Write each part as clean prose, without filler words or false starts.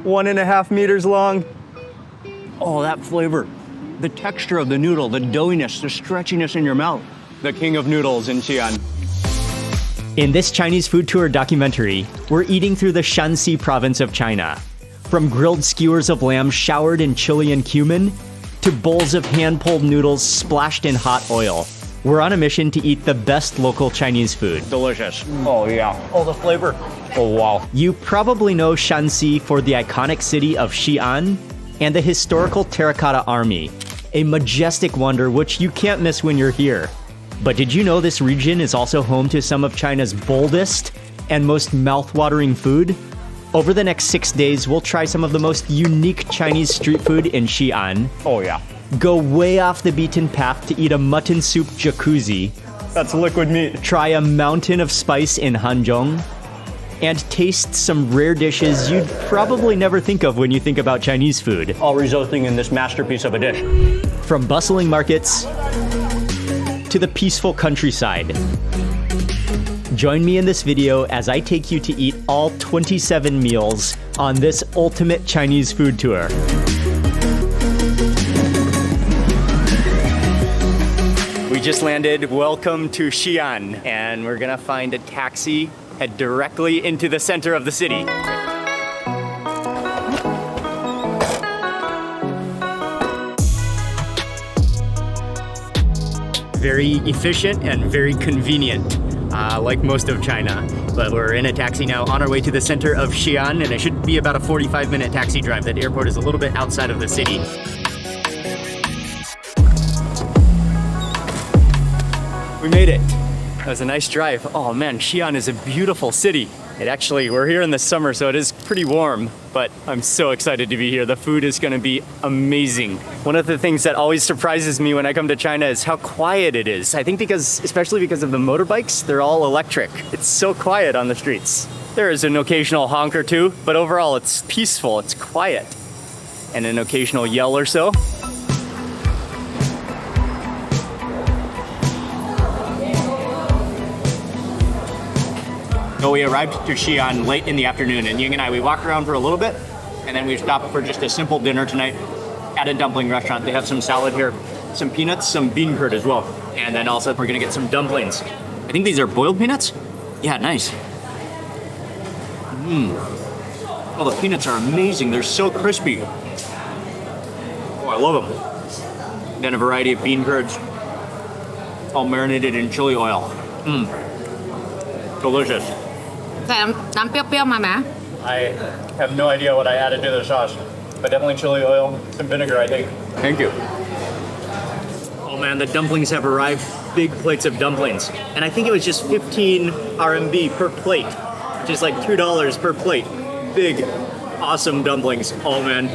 1.5 meters long. Oh, that flavor. The texture of the noodle, the doughiness, the stretchiness in your mouth. The king of noodles in Xi'an. In this Chinese food tour documentary, we're eating through the Shanxi province of China. From grilled skewers of lamb showered in chili and cumin, to bowls of hand-pulled noodles splashed in hot oil. We're on a mission to eat the best local Chinese food. Delicious. Oh, yeah. Oh, the flavor. Oh, wow. You probably know Shanxi for the iconic city of Xi'an and the historical Terracotta Army, a majestic wonder which you can't miss when you're here. But did you know this region is also home to some of China's boldest and most mouth-watering food? Over the next 6 days, we'll try some of the most unique Chinese street food in Xi'an. Oh, yeah. Go way off the beaten path to eat a mutton soup jacuzzi. That's liquid meat. Try a mountain of spice in Hanzhong. And taste some rare dishes you'd probably never think of when you think about Chinese food. All resulting in this masterpiece of a dish. From bustling markets to the peaceful countryside. Join me in this video as I take you to eat all 27 meals on this ultimate Chinese food tour. We just landed. Welcome to Xi'an, and we're gonna find a taxi, head directly into the center of the city. Very efficient and very convenient, like most of China. But we're in a taxi now on our way to the center of Xi'an, and it should be about a 45-minute taxi drive. That airport is a little bit outside of the city. We made it. That was a nice drive. Oh man, Xi'an is a beautiful city. We're here in the summer, so it is pretty warm, but I'm so excited to be here. The food is gonna be amazing. One of the things that always surprises me when I come to China is how quiet it is. I think especially because of the motorbikes, they're all electric. It's so quiet on the streets. There is an occasional honk or two, but overall it's peaceful, it's quiet. And an occasional yell or so. So we arrived to Xi'an late in the afternoon, and Ying and I, we walked around for a little bit, and then we stopped for just a simple dinner tonight at a dumpling restaurant. They have some salad here, some peanuts, some bean curd as well. And then also we're gonna get some dumplings. I think these are boiled peanuts? Yeah, nice. Oh, the peanuts are amazing. They're so crispy. Oh, I love them. Then a variety of bean curds, all marinated in chili oil. Delicious. ใส่น้ำเปรี้ยวๆมาไหม I have no idea what I added to the sauce, but definitely chili oil, some vinegar, I think. Thank you. Oh man, the dumplings have arrived. Big plates of dumplings. And I think it was just 15 RMB per plate, which is like $2 per plate. Big, awesome dumplings. Oh man.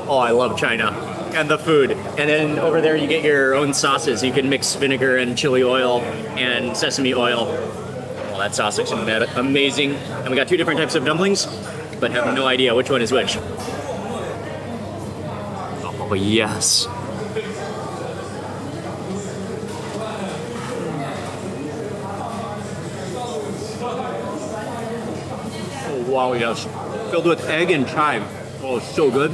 Oh, I love China. And the food. And then over there you get your own sauces. You can mix vinegar and chili oil and sesame oil. That sauce looks amazing. And we got two different types of dumplings, but have no idea which one is which. Oh, yes. Oh, wow, yes. Filled with egg and chive. Oh, it's so good.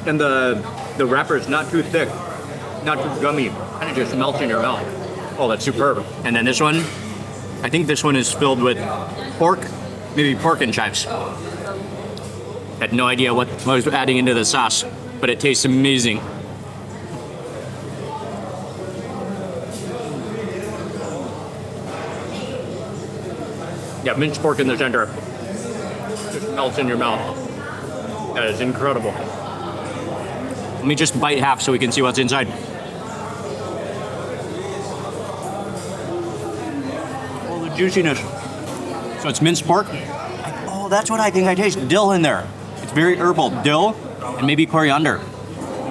And the wrapper is not too thick, not too gummy, and it just melts in your mouth. Oh, that's superb. And then this one, I think this one is filled with pork, maybe pork and chives. Had no idea what I was adding into the sauce, but it tastes amazing. Yeah, minced pork in the center. Just melts in your mouth. That is incredible. Let me just bite half so we can see what's inside. Juiciness. So it's minced pork. Oh, that's what I think I taste. Dill in there. It's very herbal. Dill and maybe coriander.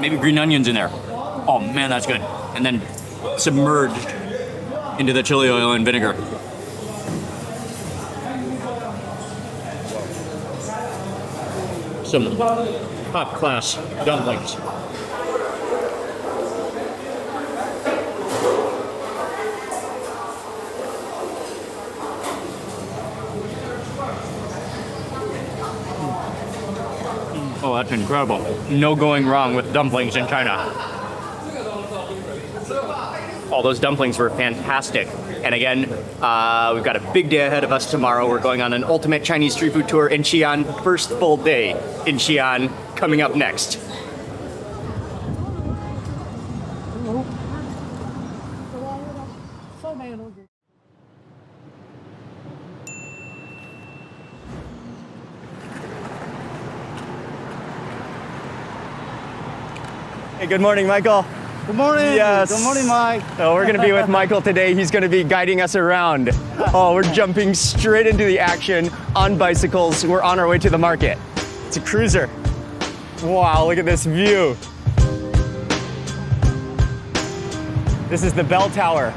Maybe green onions in there. Oh man, that's good. And then submerged into the chili oil and vinegar. Some top class dumplings. Oh, that's incredible. No going wrong with dumplings in China. All those dumplings were fantastic. And again, we've got a big day ahead of us tomorrow. We're going on an ultimate Chinese street food tour in Xi'an. First full day in Xi'an coming up next. Hey, good morning, Michael. Good morning. Yes. Good morning, Mike. So we're going to be with Michael today. He's going to be guiding us around. Oh, we're jumping straight into the action on bicycles. We're on our way to the market. It's a cruiser. Wow, look at this view. This is the bell tower.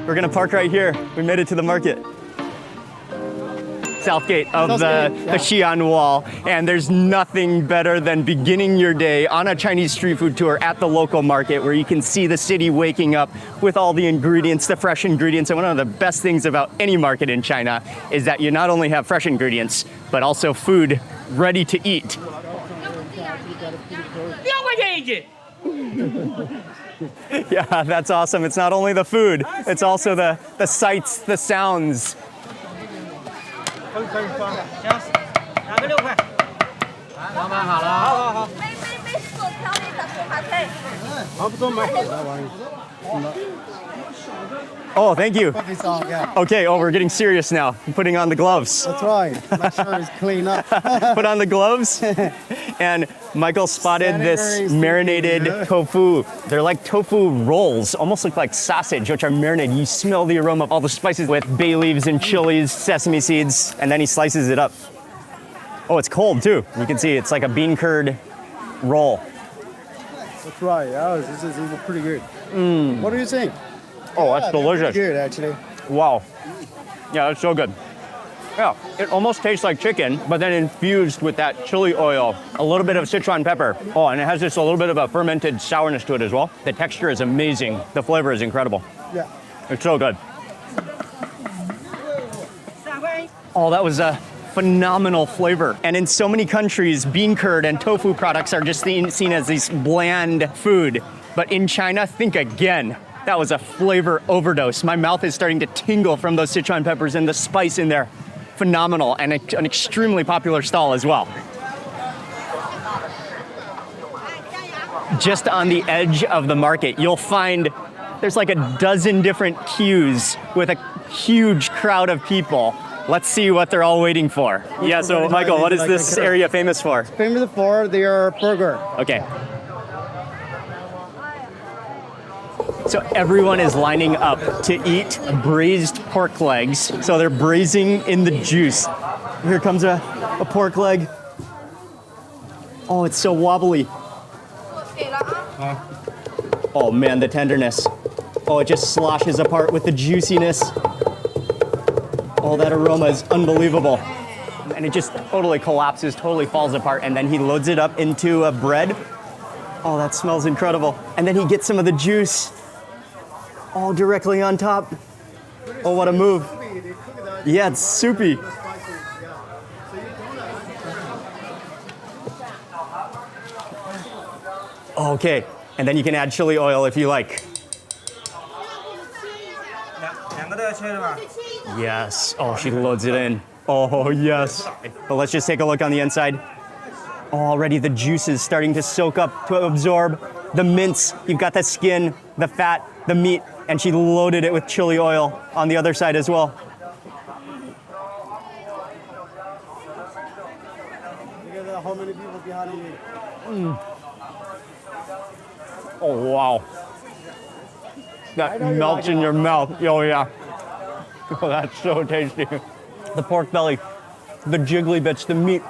We're going to park right here. We made it to the market. South gate of the Xi'an Wall, and there's nothing better than beginning your day on a Chinese street food tour at the local market where you can see the city waking up with all the ingredients, the fresh ingredients. And one of the best things about any market in China is that you not only have fresh ingredients, but also food ready to eat. Yeah, that's awesome. It's not only the food, it's also the sights, the sounds. 拿个6块。老板好了。好好好。没锁条那个手帕配。好，不多买。Oh, thank you. Okay, oh, we're getting serious now. I'm putting on the gloves. That's right. Make sure it's clean up. Put on the gloves. And Michael spotted this marinated tofu. They're like tofu rolls, almost look like sausage, which are marinated. You smell the aroma of all the spices with bay leaves and chilies, sesame seeds, and then he slices it up. Oh, it's cold too. You can see it's like a bean curd roll. That's right. Yeah, this is pretty good. What do you think? Oh, that's delicious. Good, actually. Wow. Yeah, that's so good. Yeah, it almost tastes like chicken, but then infused with that chili oil, a little bit of Sichuan pepper. Oh, and it has just a little bit of a fermented sourness to it as well. The texture is amazing. The flavor is incredible. Yeah. It's so good. Oh, that was a phenomenal flavor. And in so many countries, bean curd and tofu products are just seen as these bland food. But in China, think again. That was a flavor overdose. My mouth is starting to tingle from those Sichuan peppers and the spice in there. Phenomenal, and an extremely popular stall as well. Just on the edge of the market, you'll find there's like a dozen different queues with a huge crowd of people. Let's see what they're all waiting for. Yeah, so Michael, what is this area famous for? Famous for their burger. Okay. So everyone is lining up to eat braised pork legs. So they're braising in the juice. Here comes a pork leg. Oh, it's so wobbly. Oh man, the tenderness. Oh, it just sloshes apart with the juiciness. Oh, that aroma is unbelievable. And it just totally collapses, totally falls apart. And then he loads it up into a bread. Oh, that smells incredible. And then he gets some of the juice all directly on top. Oh, what a move. Yeah, it's soupy. Okay, and then you can add chili oil if you like. Yes. Oh, she loads it in. Oh, yes. But let's just take a look on the inside. Already the juice is starting to soak up, to absorb the mince. You've got the skin, the fat, the meat, and she loaded it with chili oil on the other side as well. Look at how many people behind you. Oh, wow. That melts in your mouth. Oh, yeah. Oh, that's so tasty. The pork belly, the jiggly bits, the meat,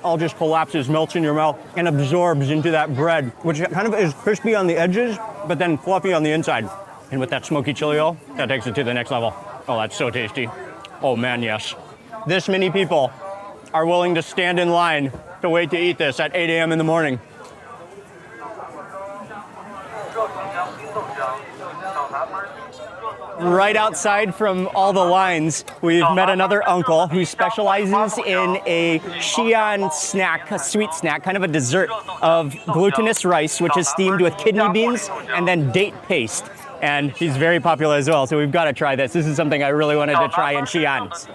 all just collapses, melts in your mouth, and absorbs into that bread, which kind of is crispy on the edges, but then fluffy on the inside. And with that smoky chili oil, that takes it to the next level. Oh, that's so tasty. Oh man, yes. This many people are willing to stand in line to wait to eat this at 8 a.m. in the morning. right outside from all the lines, we've met another uncle who specializes in a Xi'an snack, a sweet snack, kind of a dessert of glutinous rice, which is steamed with kidney beans and then date paste. And he's very popular as well, so we've got to try this. This is something I really wanted to try in Xi'an.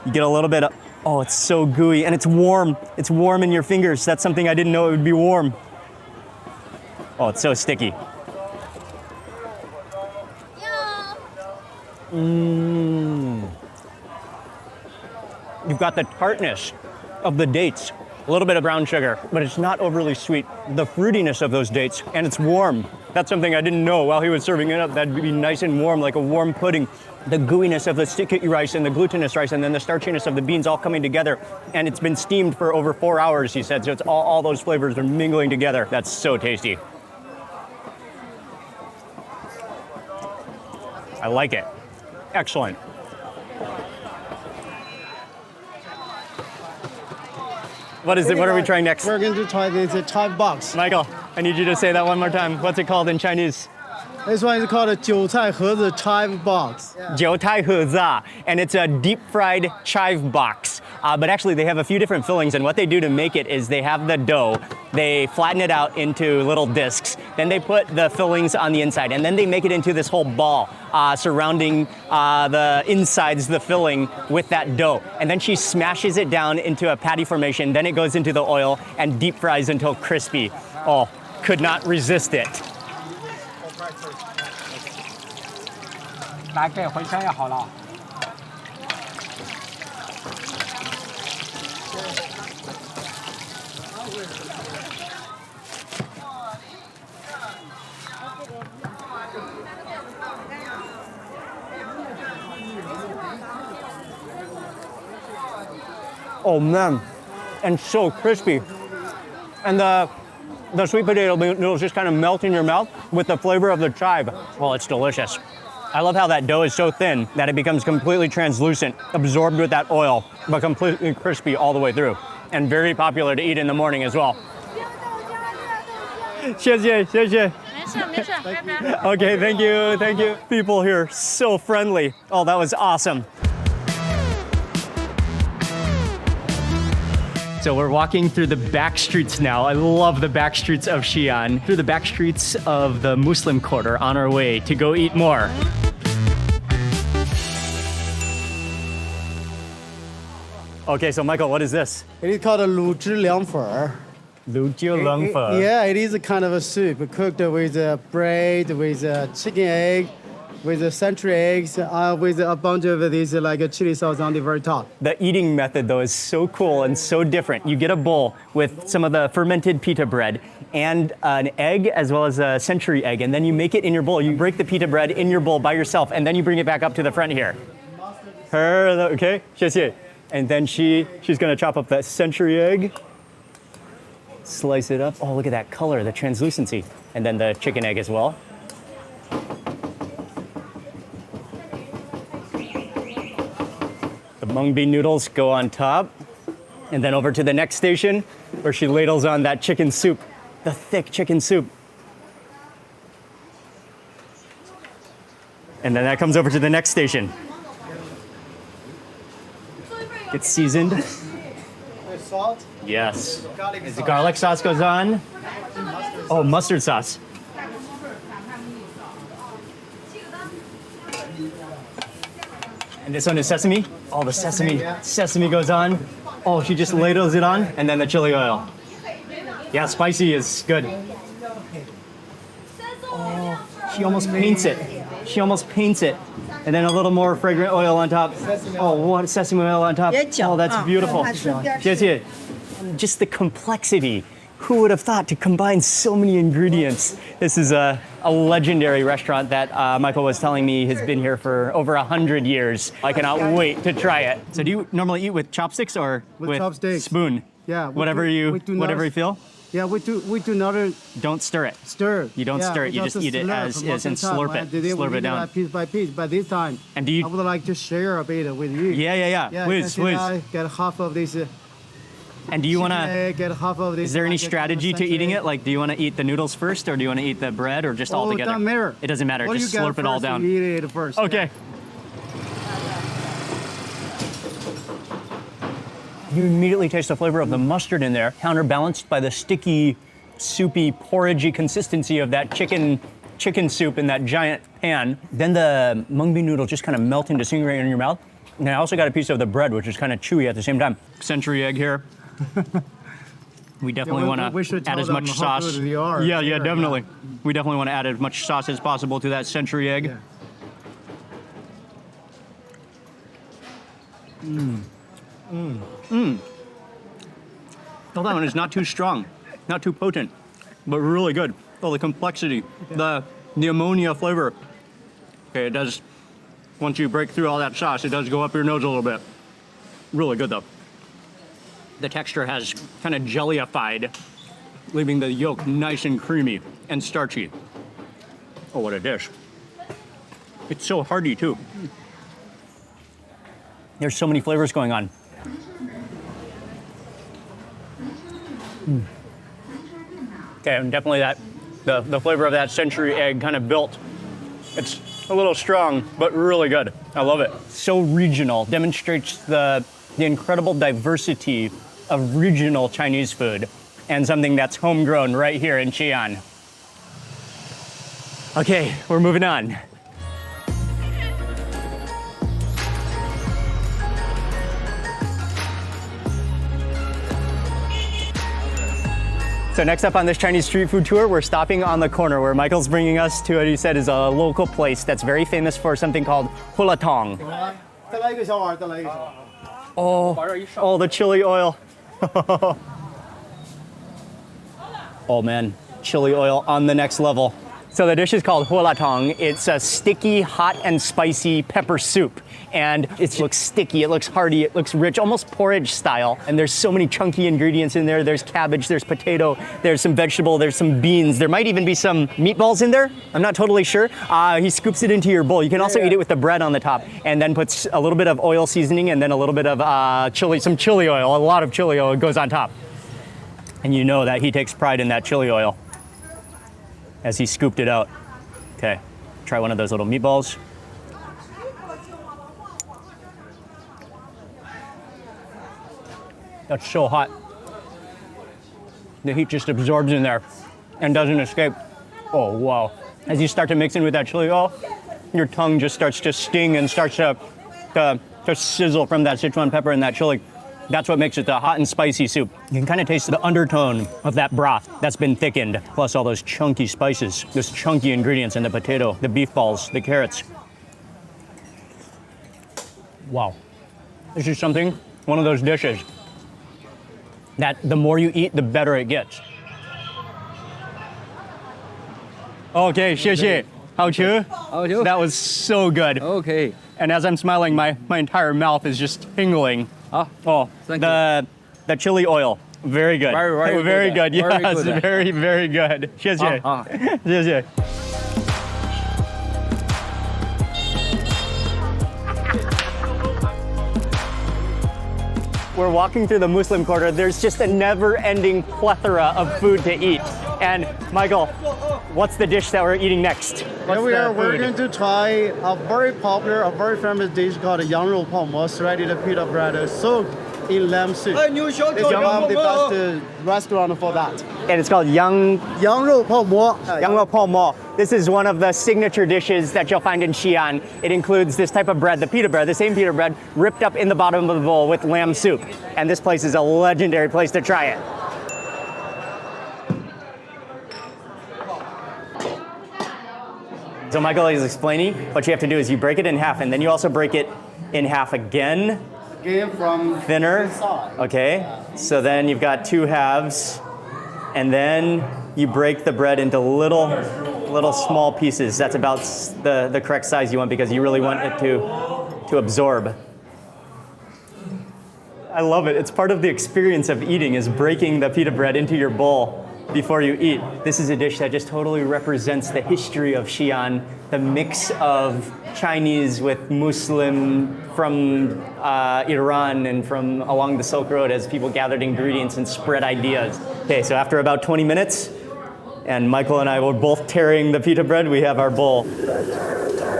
You get a little bit of, oh, it's so gooey, and it's warm. It's warm in your fingers. That's something I didn't know it would be warm. Oh, it's so sticky. You've got the tartness of the dates, a little bit of brown sugar, but it's not overly sweet. The fruitiness of those dates, and it's warm. That's something I didn't know while he was serving it up. That'd be nice and warm, like a warm pudding. The gooiness of the sticky rice and the glutinous rice and then the starchiness of the beans all coming together. And it's been steamed for over 4 hours, he said, so it's all those flavors are mingling together. That's so tasty. I like it. Excellent. What is it? What are we trying next? We're going to try this chive box. Michael, I need you to say that one more time. What's it called in Chinese? This one is called a 韭菜盒子 chive box. 韭菜盒子, and it's a deep fried chive box. But actually they have a few different fillings, and what they do to make it is they have the dough, they flatten it out into little discs, then they put the fillings on the inside, and then they make it into this whole ball surrounding the insides, the filling with that dough. And then she smashes it down into a patty formation, then it goes into the oil and deep fries until crispy. Oh, could not resist it. 来给回圈也好了。Oh man, and so crispy. And the sweet potato noodles just kind of melt in your mouth with the flavor of the chive. Well, it's delicious. I love how that dough is so thin that it becomes completely translucent, absorbed with that oil, but completely crispy all the way through. And very popular to eat in the morning as well. 谢谢, 谢谢. Okay, thank you, thank you. People here, so friendly. Oh, that was awesome. So we're walking through the back streets now. I love the back streets of Xi'an. Through the back streets of the Muslim quarter on our way to go eat more. Okay, so Michael, what is this? It is called a 卤汁凉粉. Yeah, it is a kind of a soup cooked with bread, with chicken egg, with century eggs, with a bunch of these like a chili sauce on the very top. The eating method though is so cool and so different. You get a bowl with some of the fermented pita bread and an egg as well as a century egg, and then you make it in your bowl. You break the pita bread in your bowl by yourself, and then you bring it back up to the front here. Okay, 谢谢. And then she's gonna chop up that century egg, slice it up. Oh, look at that color, the translucency. And then the chicken egg as well. The mung bean noodles go on top. And then over to the next station where she ladles on that chicken soup, the thick chicken soup. And then that comes over to the next station. It's seasoned. With salt. Yes. Garlic As the sauce. garlic sauce goes on. Oh, mustard sauce. And this one is sesame. Oh, the sesame goes on. Oh, she just ladles it on, and then the chili oil. Yeah, spicy is good. Oh, she almost paints it. She almost paints it. And then a little more fragrant oil on top. Oh, what sesame oil on top. Oh, that's beautiful. Just the complexity. Who would have thought to combine so many ingredients? This is a legendary restaurant that Michael was telling me has been here for over 100 years. I cannot wait to try it. So do you normally eat with chopsticks or With chopsticks. spoon? Yeah. Whatever you feel? Yeah, we do not Don't stir it. stir. You don't stir it, you just eat it as is and slurp it. Slurp it down. Piece by piece, but this time, And do you- I would like to share a bit with you. Yeah. Yeah, Please. I get half of this And do you want to? Egg, get half of this. Is there any get strategy to century eating egg. it? Like, do you want to eat the noodles first, or do you want to eat the bread, or just all Oh, it together? doesn't matter. It doesn't matter. What Just you get slurp it all first, down. You eat it first. Okay. You immediately taste the flavor of the mustard in there, counterbalanced by the sticky, soupy, porridgey consistency of that chicken soup in that giant pan. Then the mung bean noodles just kind of melt into stingray in your mouth. And I also got a piece of the bread, which is kind of chewy at the same time. Century egg here. We definitely want we to should add tell as them much how sauce. good they are Yeah, here, definitely. We definitely want to add as much sauce as possible to that century egg. Oh, that one is not too strong, not too potent, but really good. Oh, the complexity, the ammonia flavor. Okay, it does, once you break through all that sauce, it does go up your nose a little bit. Really good though. The texture has kind of jellyified, leaving the yolk nice and creamy and starchy. Oh, what a dish. It's so hearty too. There's so many flavors going on. Okay, and definitely the flavor of that century egg kind of built. It's a little strong, but really good. I love it. So regional, demonstrates the incredible diversity of regional Chinese food and something that's homegrown right here in Xi'an. Okay, we're moving on. So next up on this Chinese street food tour, we're stopping on the corner where Michael's bringing us to what he said is a local place that's very famous for something called hulatong. Oh, the chili oil. Oh man, chili oil on the next level. So the dish is called hulatong. It's a sticky, hot and spicy pepper soup. And it looks sticky, it looks hearty, it looks rich, almost porridge style. And there's so many chunky ingredients in there. There's cabbage, there's potato, there's some vegetable, there's some beans. There might even be some meatballs in there. I'm not totally sure. He scoops it into your bowl. You can also eat it with the bread on the top and then puts a little bit of oil seasoning and then a little bit of some chili oil. A lot of chili oil goes on top. And you know that he takes pride in that chili oil as he scooped it out. Okay, try one of those little meatballs. That's so hot. The heat just absorbs in there and doesn't escape. Oh, wow. As you start to mix in with that chili oil, your tongue just starts to sting and starts to sizzle from that Sichuan pepper and that chili. That's what makes it the hot and spicy soup. You can kind of taste the undertone of that broth that's been thickened, plus all those chunky spices, those chunky ingredients in the potato, the beef balls, the carrots. Wow. This is something, one of those dishes that the more you eat, the better it gets. Okay, 谢谢. 好吃? That was so good. Okay. And as I'm smiling, my entire mouth is just tingling. Oh, thank the chili oil, very good. Very good. good. Yes, Very good. very good. 谢谢. 谢谢. We're walking through the Muslim quarter. There's just a never-ending plethora of food to eat. And Michael, what's the dish that we're eating next? Here we are. We're going to try a very popular, a very famous dish called yang rou pao mo, shredded pita bread soaked in lamb soup. It's one of the best restaurant for that. And it's called yang Yang rou pao mo. rou pao mo. This is one of the signature dishes that you'll find in Xi'an. It includes this type of bread, the pita bread, the same pita bread, ripped up in the bottom of the bowl with lamb soup. And this place is a legendary place to try it. So Michael is explaining what you have to do is you break it in half and then you also break it in half again. Again from Thinner. inside. Okay. So then you've got two halves and then you break the bread into little small pieces. That's about the correct size you want because you really want it to absorb. I love it. It's part of the experience of eating is breaking the pita bread into your bowl before you eat. This is a dish that just totally represents the history of Xi'an, the mix of Chinese with Muslim from Iran and from along the Silk Road as people gathered ingredients and spread ideas. Okay, so after about 20 minutes, and Michael and I were both tearing the pita bread, we have our bowl.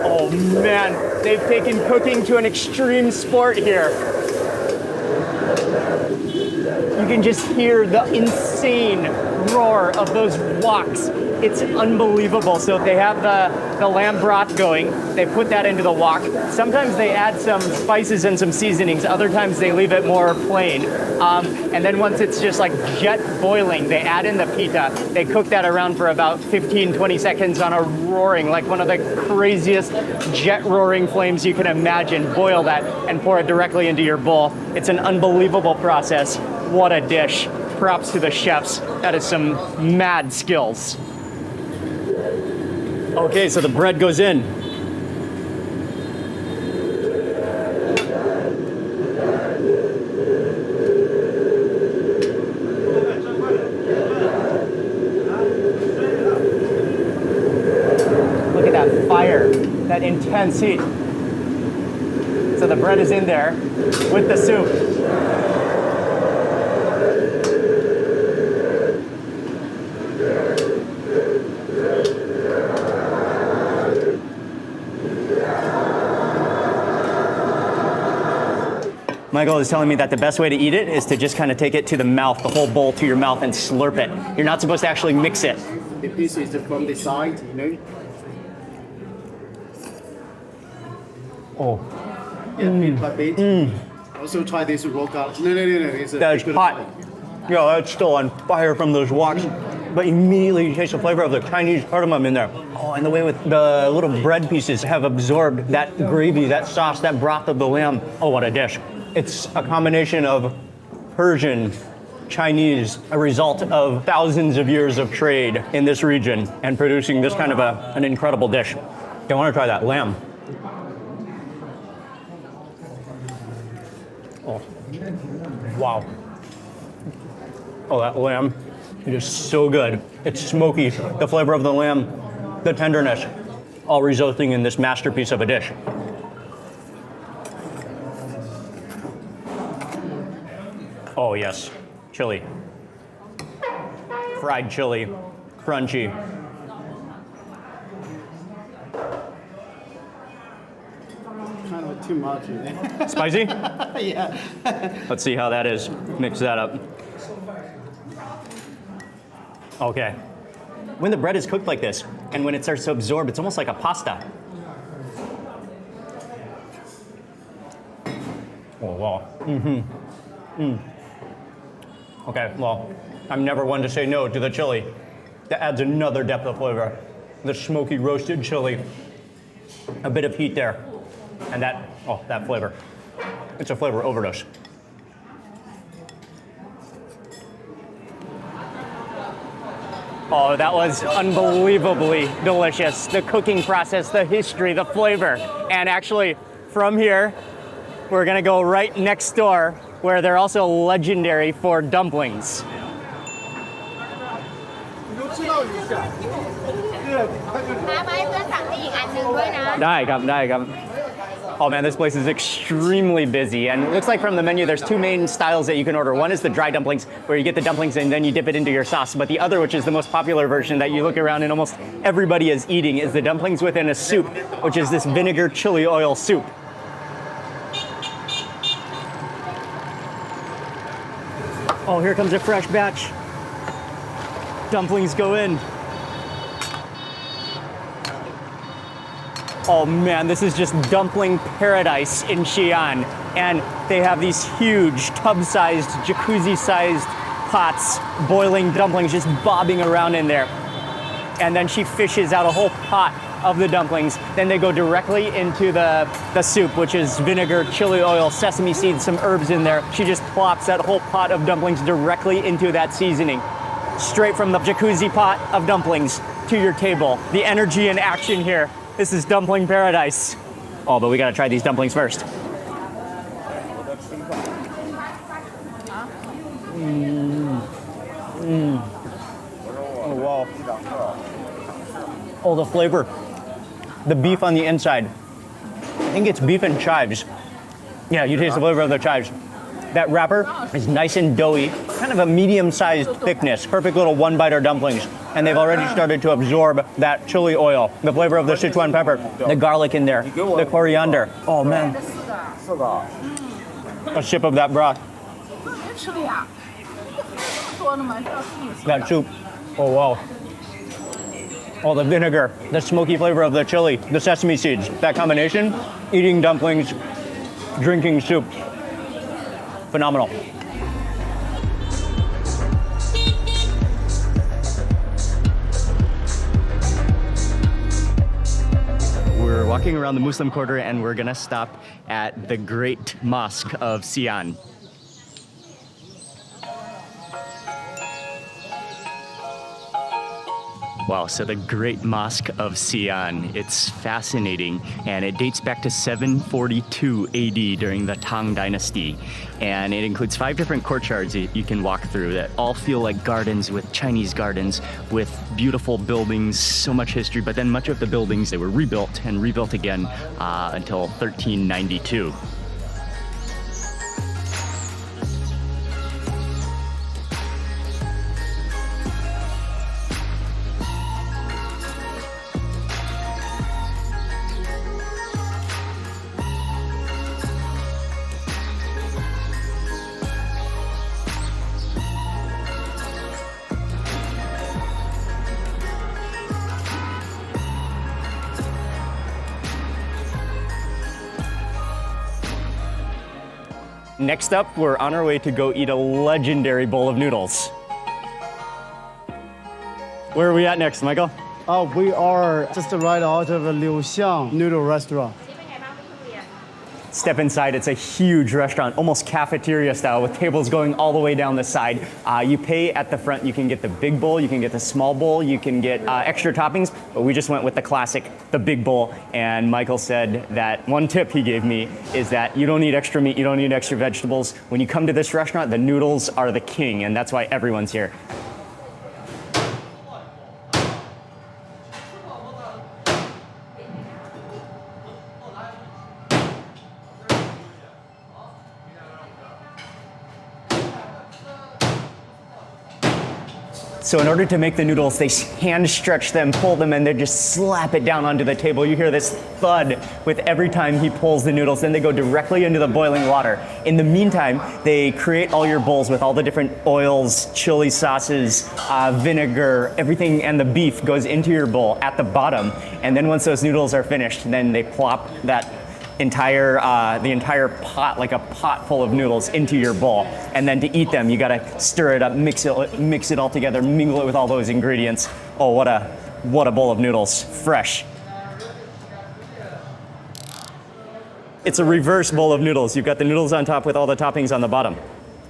Oh man, they've taken cooking to an extreme sport here. You can just hear the insane roar of those woks. It's unbelievable. So they have the lamb broth going. They put that into the wok. Sometimes they add some spices and some seasonings. Other times they leave it more plain. And then once it's just like jet boiling, they add in the pita. They cook that around for about 15, 20 seconds on a roaring, like one of the craziest jet roaring flames you can imagine. Boil that and pour it directly into your bowl. It's an unbelievable process. What a dish. Props to the chefs. That is some mad skills. Okay, so the bread goes in. Look at that fire, that intense heat. So the bread is in there with the soup. Michael is telling me that the best way to eat it is to just kind of take it to the mouth, the whole bowl to your mouth and slurp it. You're not supposed to actually mix it. The piece is from the side, you know. Oh, Also try this raw garlic. No. It's that's hot. Yeah, that's still on fire from those woks. But immediately you taste the flavor of the Chinese cardamom in there. Oh, and the way with the little bread pieces have absorbed that gravy, that sauce, that broth of the lamb. Oh, what a dish. It's a combination of Persian, Chinese, a result of thousands of years of trade in this region and producing this kind of an incredible dish. I want to try that lamb. Oh, wow. Oh, that lamb, it is so good. It's smoky, the flavor of the lamb, the tenderness, all resulting in this masterpiece of a dish. Oh yes, chili. Fried chili, crunchy. kind of too much. Spicy? Yeah. Let's see how that is. Mix that up. Okay. When the bread is cooked like this, and when it starts to absorb, it's almost like a pasta. Oh, wow. Okay, well, I'm never one to say no to the chili. That adds another depth of flavor. The smoky roasted chili. A bit of heat there. And that flavor. It's a flavor overdose. Oh, that was unbelievably delicious. The cooking process, the history, the flavor. And actually, from here, we're gonna go right next door where they're also legendary for dumplings. Oh man, this place is extremely busy, and it looks like from the menu there's two main styles that you can order. One is the dry dumplings, where you get the dumplings and then you dip it into your sauce. But the other, which is the most popular version that you look around and almost everybody is eating, is the dumplings within a soup, which is this vinegar chili oil soup. Oh, here comes a fresh batch. Dumplings go in. Oh man, this is just dumpling paradise in Xi'an. And they have these huge tub-sized, jacuzzi-sized pots, boiling dumplings just bobbing around in there. And then she fishes out a whole pot of the dumplings. Then they go directly into the soup, which is vinegar, chili oil, sesame seeds, some herbs in there. She just plops that whole pot of dumplings directly into that seasoning. Straight from the jacuzzi pot of dumplings to your table. The energy and action here. This is dumpling paradise. Oh, but we gotta try these dumplings first. Oh, the flavor. The beef on the inside. I think it's beef and chives. Yeah, you taste the flavor of the chives. That wrapper is nice and doughy, kind of a medium-sized thickness, perfect little one-biter dumplings. And they've already started to absorb that chili oil, the flavor of the Sichuan pepper, the garlic in there, the coriander. Oh man. A sip of that broth. That soup. Oh wow. Oh, the vinegar, the smoky flavor of the chili, the sesame seeds. That combination, eating dumplings, drinking soup. Phenomenal. We're walking around the Muslim quarter and we're gonna stop at the Great Mosque of Xi'an. Wow, so the Great Mosque of Xi'an, it's fascinating, and it dates back to 742 AD during the Tang Dynasty. And it includes 5 different courtyards that you can walk through that all feel like gardens, with Chinese gardens, with beautiful buildings, so much history, but then much of the buildings, they were rebuilt and rebuilt again until 1392. Next up, we're on our way to go eat a legendary bowl of noodles. Where are we at next, Michael? We are just right out of a Liuxiang noodle restaurant. Step inside, it's a huge restaurant, almost cafeteria style, with tables going all the way down the side. You pay at the front, you can get the big bowl, you can get the small bowl, you can get extra toppings, but we just went with the classic, the big bowl. And Michael said that one tip he gave me is that you don't need extra meat, you don't need extra vegetables. When you come to this restaurant, the noodles are the king, and that's why everyone's here. So in order to make the noodles, they hand stretch them, pull them, and then just slap it down onto the table. You hear this thud with every time he pulls the noodles. Then they go directly into the boiling water. In the meantime, they create all your bowls with all the different oils, chili sauces, vinegar, everything, and the beef goes into your bowl at the bottom. And then once those noodles are finished, then they plop that the entire pot, like a pot full of noodles, into your bowl. And then to eat them, you gotta stir it up, mix it all together, mingle it with all those ingredients. Oh, what a bowl of noodles, fresh. It's a reverse bowl of noodles. You've got the noodles on top with all the toppings on the bottom.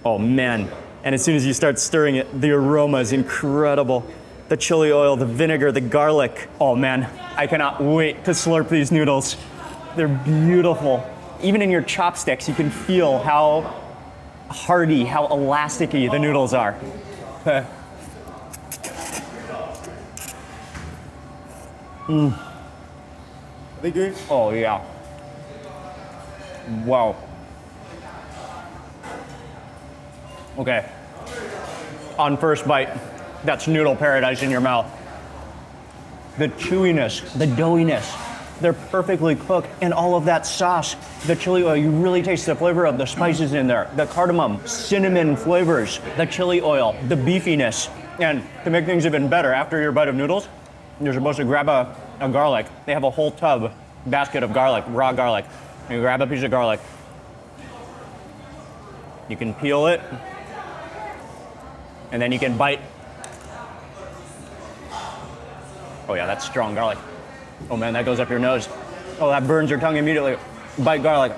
Oh man, and as soon as you start stirring it, the aroma is incredible. The chili oil, the vinegar, the garlic. Oh man, I cannot wait to slurp these noodles. They're beautiful. Even in your chopsticks, you can feel how hearty, how elasticy the noodles are. Are they good? Oh yeah. Wow. Okay. On first bite, that's noodle paradise in your mouth. The chewiness, the doughiness, they're perfectly cooked, and all of that sauce, the chili oil, you really taste the flavor of the spices in there. The cardamom, cinnamon flavors, the chili oil, the beefiness. And to make things even better, after your bite of noodles, you're supposed to grab a garlic. They have a whole basket of garlic, raw garlic. You grab a piece of garlic. You can peel it, and then you can bite. Oh yeah, that's strong garlic. Oh man, that goes up your nose. Oh, that burns your tongue immediately. Bite garlic.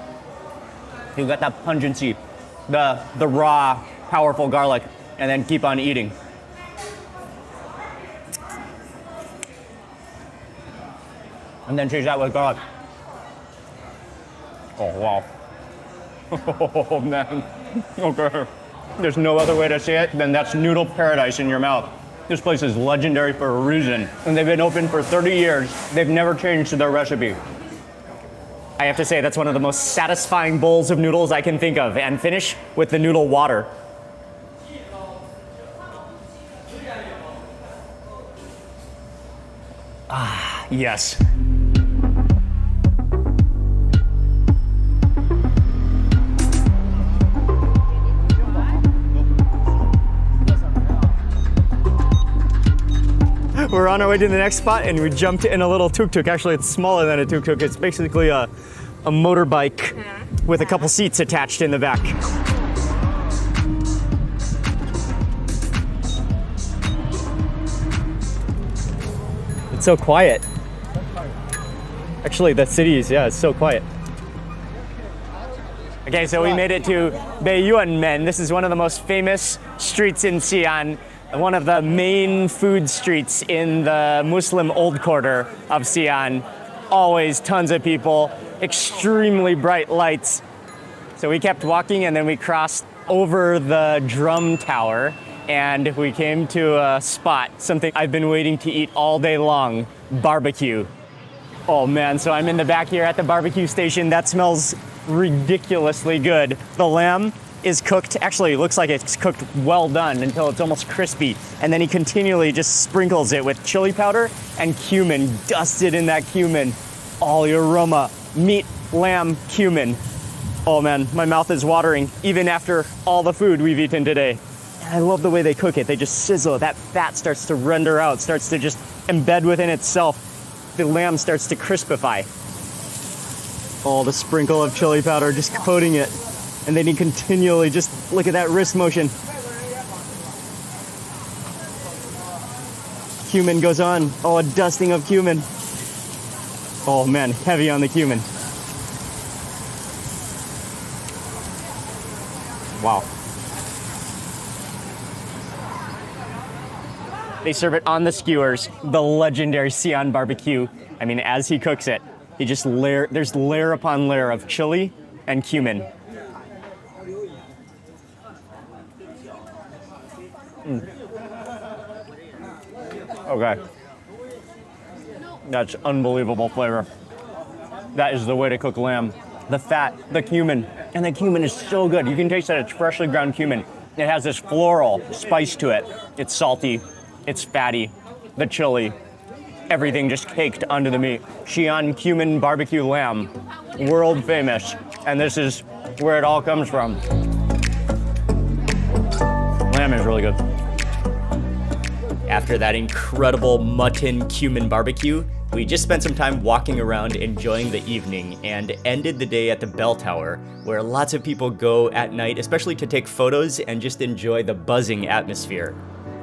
You got that pungency, the raw, powerful garlic, and then keep on eating. And then chase that with garlic. Oh wow. Oh man. Okay. There's no other way to say it than that's noodle paradise in your mouth. This place is legendary for a reason, and they've been open for 30 years. They've never changed their recipe. I have to say, that's one of the most satisfying bowls of noodles I can think of, and finish with the noodle water. Ah, yes. We're on our way to the next spot, and we jumped in a little tuk-tuk. Actually, it's smaller than a tuk-tuk. It's basically a motorbike with a couple seats attached in the back. It's so quiet. Actually, the city is, yeah, it's so quiet. Okay, so we made it to Baiyuanmen. This is one of the most famous streets in Xi'an, one of the main food streets in the Muslim Old Quarter of Xi'an. Always tons of people, extremely bright lights. So we kept walking, and then we crossed over the drum tower, and we came to a spot, something I've been waiting to eat all day long, barbecue. Oh man, so I'm in the back here at the barbecue station. That smells ridiculously good. The lamb is cooked, actually it looks like it's cooked well done until it's almost crispy. And then he continually just sprinkles it with chili powder and cumin, dusted in that cumin. All the aroma, meat, lamb, cumin. Oh man, my mouth is watering even after all the food we've eaten today. And I love the way they cook it. They just sizzle. That fat starts to render out, starts to just embed within itself. The lamb starts to crispify. Oh, the sprinkle of chili powder just coating it. And then he continually just, look at that wrist motion. Cumin goes on. Oh, a dusting of cumin. Oh man, heavy on the cumin. Wow. They serve it on the skewers, the legendary Xi'an barbecue. I mean, as he cooks it, he just there's layer upon layer of chili and cumin. Okay. That's unbelievable flavor. That is the way to cook lamb. The fat, the cumin, and the cumin is so good. You can taste that it's freshly ground cumin. It has this floral spice to it. It's salty, it's fatty, the chili, everything just caked onto the meat. Xi'an cumin barbecue lamb, world famous. And this is where it all comes from. Lamb is really good. After that incredible mutton cumin barbecue, we just spent some time walking around enjoying the evening and ended the day at the bell tower, where lots of people go at night, especially to take photos and just enjoy the buzzing atmosphere.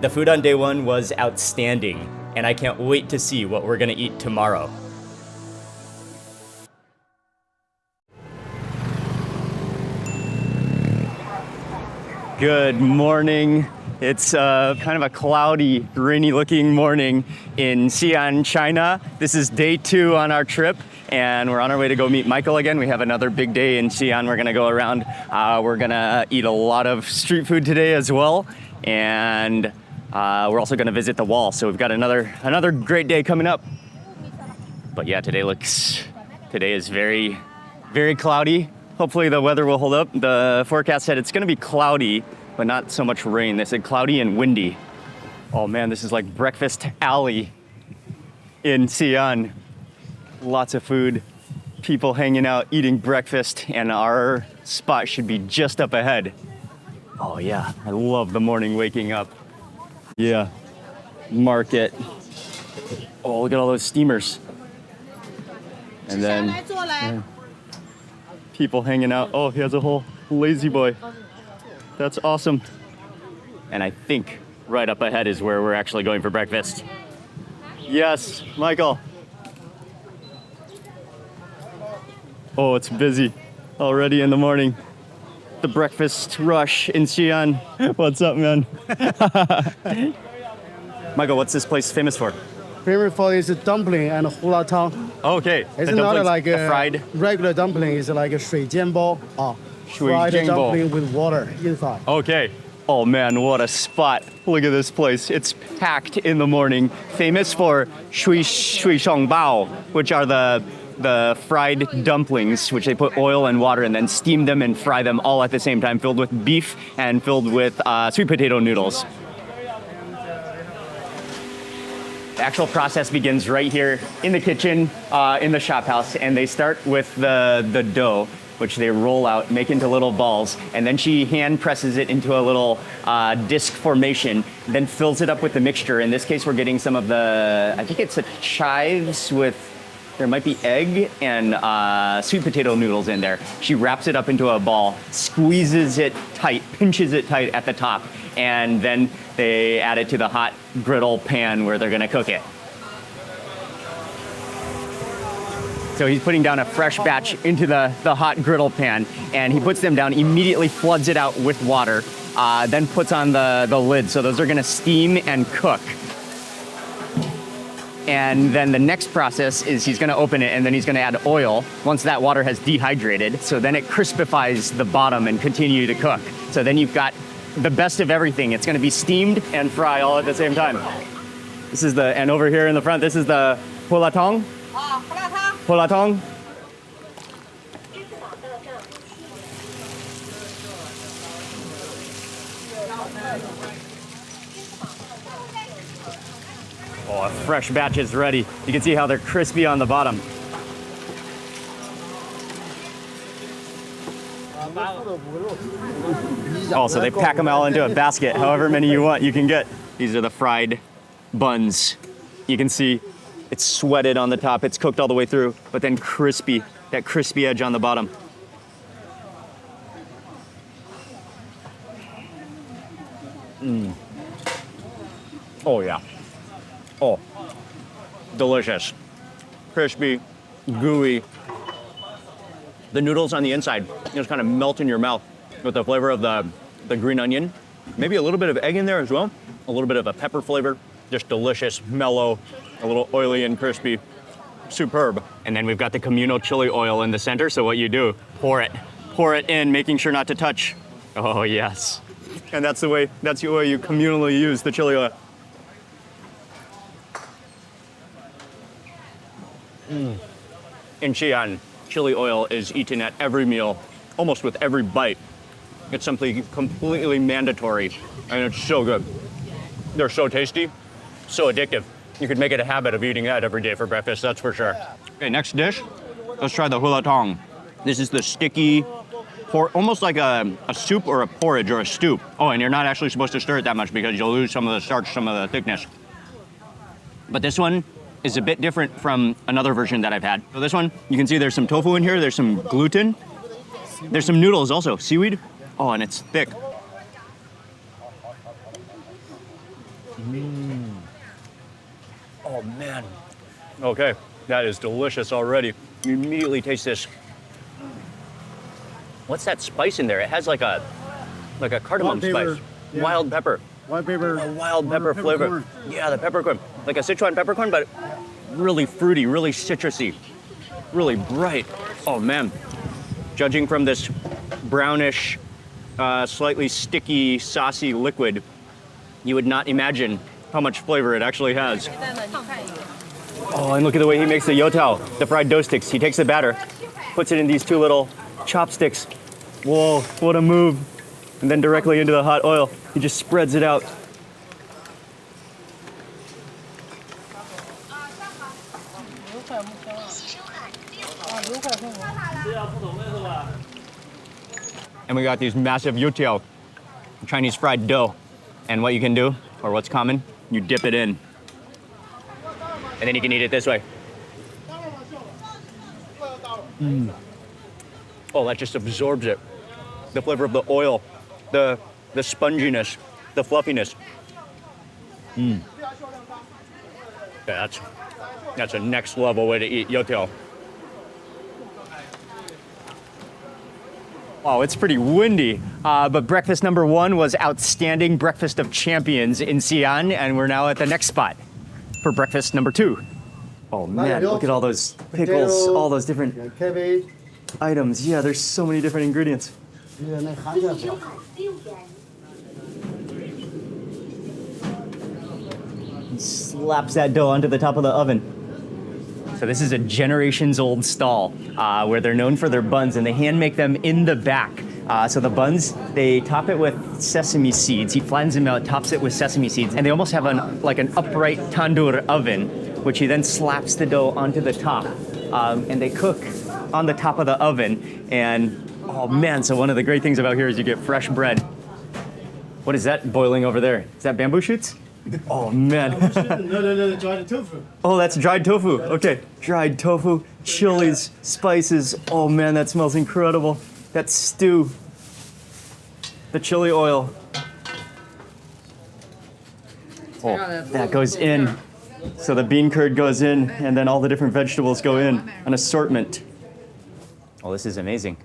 The food on day one was outstanding, and I can't wait to see what we're gonna eat tomorrow. Good morning. It's kind of a cloudy, rainy-looking morning in Xi'an, China. This is day 2 on our trip, and we're on our way to go meet Michael again. We have another big day in Xi'an. We're gonna go around. We're gonna eat a lot of street food today as well, and we're also gonna visit the wall. So we've got another great day coming up. But yeah, today is very, very cloudy. Hopefully the weather will hold up. The forecast said it's gonna be cloudy, but not so much rain. They said cloudy and windy. Oh man, this is like breakfast alley in Xi'an. Lots of food, people hanging out, eating breakfast, and our spot should be just up ahead. Oh yeah, I love the morning waking up. Yeah, market. Oh, look at all those steamers. And then people hanging out. Oh, he has a whole lazy boy. That's awesome. And I think right up ahead is where we're actually going for breakfast. Yes, Michael. Oh, it's busy already in the morning. The breakfast rush in Xi'an. What's up, man? Michael, what's this place famous for? Famous for is dumpling and hula tang. Okay. It's not like a fried regular dumpling. It's like a 水煎包. Fried Shui jianbo. dumpling with water inside. Okay. Oh man, what a spot. Look at this place. It's packed in the morning. Famous for shui shong bao, which are the fried dumplings, which they put oil and water and then steam them and fry them all at the same time, filled with beef and filled with sweet potato noodles. The actual process begins right here in the kitchen, in the shop house, and they start with the dough, which they roll out, make into little balls, and then she hand presses it into a little disc formation, then fills it up with the mixture. In this case, we're getting some of the, I think it's a chives with, there might be egg and sweet potato noodles in there. She wraps it up into a ball, squeezes it tight, pinches it tight at the top, and then they add it to the hot griddle pan where they're gonna cook it. So he's putting down a fresh batch into the hot griddle pan, and he puts them down, immediately floods it out with water, then puts on the lid. So those are gonna steam and cook. And then the next process is he's gonna open it and then he's gonna add oil once that water has dehydrated. So then it crispifies the bottom and continue to cook. So then you've got the best of everything. It's gonna be steamed and fry all at the same time. This is and over here in the front, this is the pulatong. Pulatong. Oh, a fresh batch is ready. You can see how they're crispy on the bottom. Oh, so they pack them all into a basket. However many you want, you can get. These are the fried buns. You can see it's sweated on the top. It's cooked all the way through, but then crispy. That crispy edge on the bottom. Oh, yeah. Oh, delicious. Crispy, gooey. The noodles on the inside just kind of melt in your mouth with the flavor of the green onion. Maybe a little bit of egg in there as well. A little bit of a pepper flavor. Just delicious, mellow, a little oily and crispy. Superb. And then we've got the communal chili oil in the center. So what you do, pour it in, making sure not to touch. Oh, yes. And that's the way you communally use the chili oil. In Xi'an, chili oil is eaten at every meal, almost with every bite. It's something completely mandatory, and it's so good. They're so tasty, so addictive. You could make it a habit of eating that every day for breakfast, that's for sure. Okay, next dish, let's try the hulatong. This is the sticky, almost like a soup or a porridge or a stew. Oh, and you're not actually supposed to stir it that much because you'll lose some of the starch, some of the thickness. But this one is a bit different from another version that I've had. So this one, you can see there's some tofu in here, there's some gluten, there's some noodles also, seaweed. Oh, and it's thick. Oh man. Okay, that is delicious already. You immediately taste this. What's that spice in there? It has like a cardamom spice. Yeah. Wild pepper. White pepper. A wild pepper flavor. Yeah, the peppercorn. Like a Sichuan peppercorn, but really fruity, really citrusy, really bright. Oh man. Judging from this brownish, slightly sticky, saucy liquid, you would not imagine how much flavor it actually has. Oh, and look at the way he makes the youtiao, the fried dough sticks. He takes the batter, puts it in these two little chopsticks. Whoa, what a move. And then directly into the hot oil. He just spreads it out. And we got these massive youtiao, Chinese fried dough. And what you can do, or what's common, you dip it in. And then you can eat it this way. Oh, that just absorbs it. The flavor of the oil, the sponginess, the fluffiness. That's a next level way to eat youtiao. Oh, it's pretty windy, but breakfast number one was outstanding, breakfast of champions in Xi'an, and we're now at the next spot for breakfast number two. Oh man, look at all those pickles, Potato, all those different cabbage. items. Yeah, there's so many different ingredients. slaps that dough onto the top of the oven. So this is a generations old stall where they're known for their buns, and they hand make them in the back. So the buns, they top it with sesame seeds. He flattens them out, tops it with sesame seeds, and they almost have like an upright tandoor oven, which he then slaps the dough onto the top. And they cook on the top of the oven. And oh man, so one of the great things about here is you get fresh bread. What is that boiling over there? Is that bamboo shoots? Oh man. No, dried tofu. Oh, that's dried tofu. Okay, dried tofu, chilies, spices. Oh man, that smells incredible. That stew, the chili oil. Oh, that goes in. So the bean curd goes in, and then all the different vegetables go in, an assortment. Oh, this is amazing.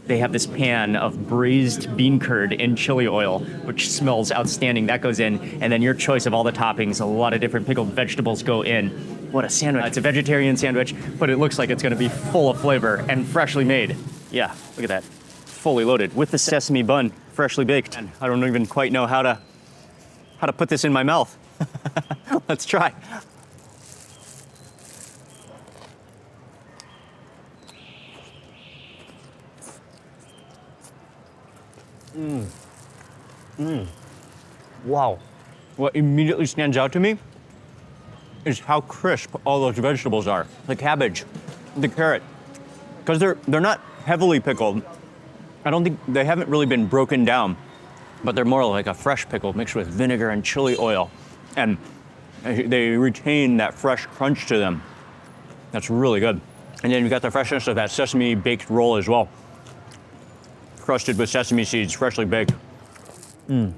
They have this pan of braised bean curd in chili oil, which smells outstanding. That goes in, and then your choice of all the toppings, a lot of different pickled vegetables go in. What a sandwich. It's a vegetarian sandwich, but it looks like it's gonna be full of flavor and freshly made. Yeah, look at that. Fully loaded with the sesame bun, freshly baked. And I don't even quite know how to put this in my mouth. Let's try. Wow. What immediately stands out to me is how crisp all those vegetables are. The cabbage, the carrot, because they're not heavily pickled. I don't think they haven't really been broken down, but they're more like a fresh pickle mixed with vinegar and chili oil, and they retain that fresh crunch to them. That's really good. And then you've got the freshness of that sesame baked roll as well, crusted with sesame seeds, freshly baked. You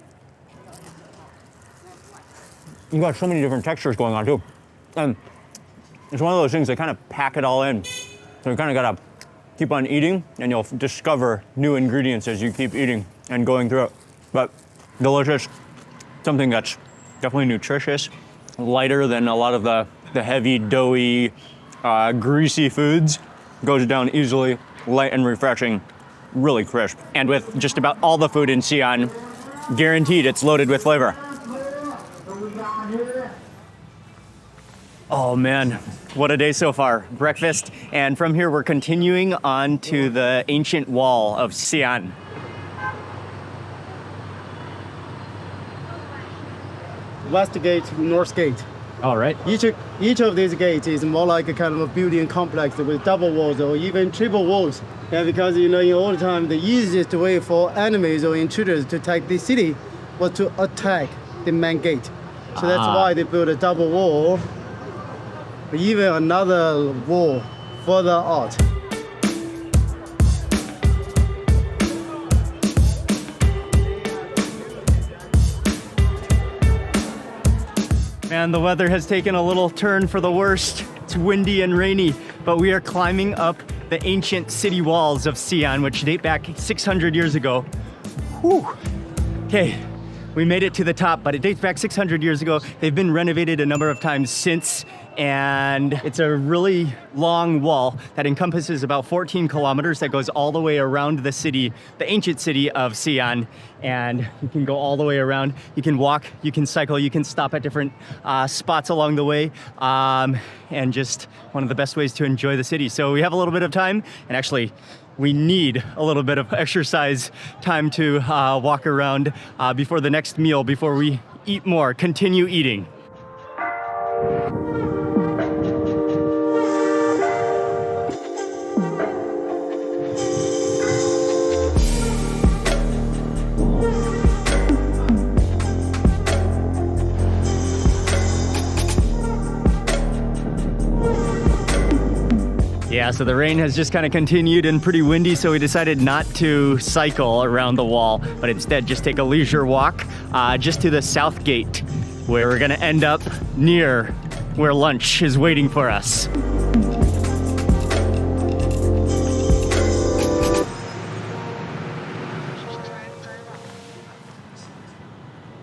got so many different textures going on too. And it's one of those things, they kind of pack it all in. So you kind of gotta keep on eating, and you'll discover new ingredients as you keep eating and going through it. But delicious, something that's definitely nutritious, lighter than a lot of the heavy, doughy, greasy foods. Goes down easily, light and refreshing, really crisp. And with just about all the food in Xi'an, guaranteed it's loaded with flavor. Oh man, what a day so far. Breakfast, and from here we're continuing on to the ancient wall of Xi'an. West gate, north gate. All right. Each of these gates is more like a kind of a building complex with double walls or even triple walls. And because in all the time, the easiest way for enemies or intruders to attack the city was to attack the main gate. So that's why they built a double wall, even another wall further out. Man, the weather has taken a little turn for the worst. It's windy and rainy, but we are climbing up the ancient city walls of Xi'an, which date back 600 years ago. Whew. Okay, we made it to the top, but it dates back 600 years ago. They've been renovated a number of times since, and it's a really long wall that encompasses about 14 kilometers that goes all the way around the city, the ancient city of Xi'an. And you can go all the way around. You can walk, you can cycle, you can stop at different spots along the way, and just one of the best ways to enjoy the city. So we have a little bit of time, and actually we need a little bit of exercise time to walk around before the next meal, before we eat more, continue eating. Yeah, so the rain has just kind of continued and pretty windy, so we decided not to cycle around the wall, but instead just take a leisure walk just to the south gate, where we're gonna end up near where lunch is waiting for us.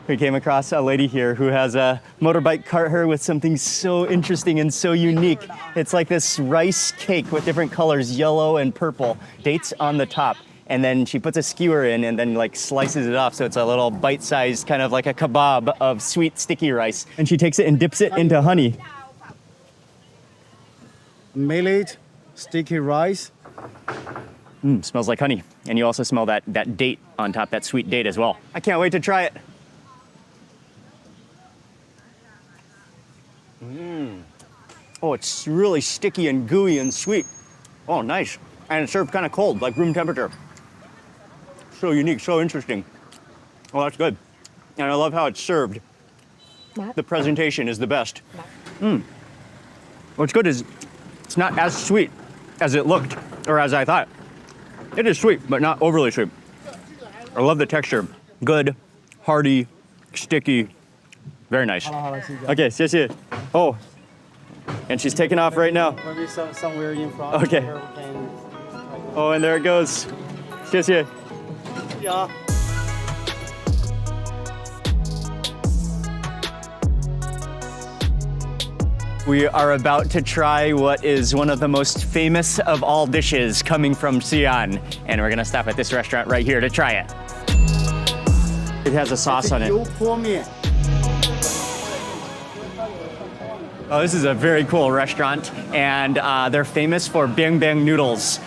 We came across a lady here who has a motorbike cart her with something so interesting and so unique. It's like this rice cake with different colors, yellow and purple, dates on the top. and then she puts a skewer in and then like slices it off so it's a little bite-sized kind of like a kebab of sweet sticky rice. And she takes it and dips it into honey. Millet, sticky rice. Smells like honey. And you also smell that date on top, that sweet date as well. I can't wait to try it. Oh, it's really sticky and gooey and sweet. Oh, nice. And it's served kind of cold, like room temperature. So unique, so interesting. Oh, that's good. And I love how it's served. The presentation is the best. What's good is it's not as sweet as it looked or as I thought. It is sweet, but not overly sweet. I love the texture. Good, hearty, sticky. Very nice. Okay, 谢谢. Oh, and she's taking off right now. Maybe somewhere in front. Okay. where we can- Oh, and there it goes. 谢谢. Yeah. We are about to try what is one of the most famous of all dishes coming from Xi'an. And we're gonna stop at this restaurant right here to try it. It has a sauce on it. 油泼面. Oh, this is a very cool restaurant, and they're famous for biang biang noodles.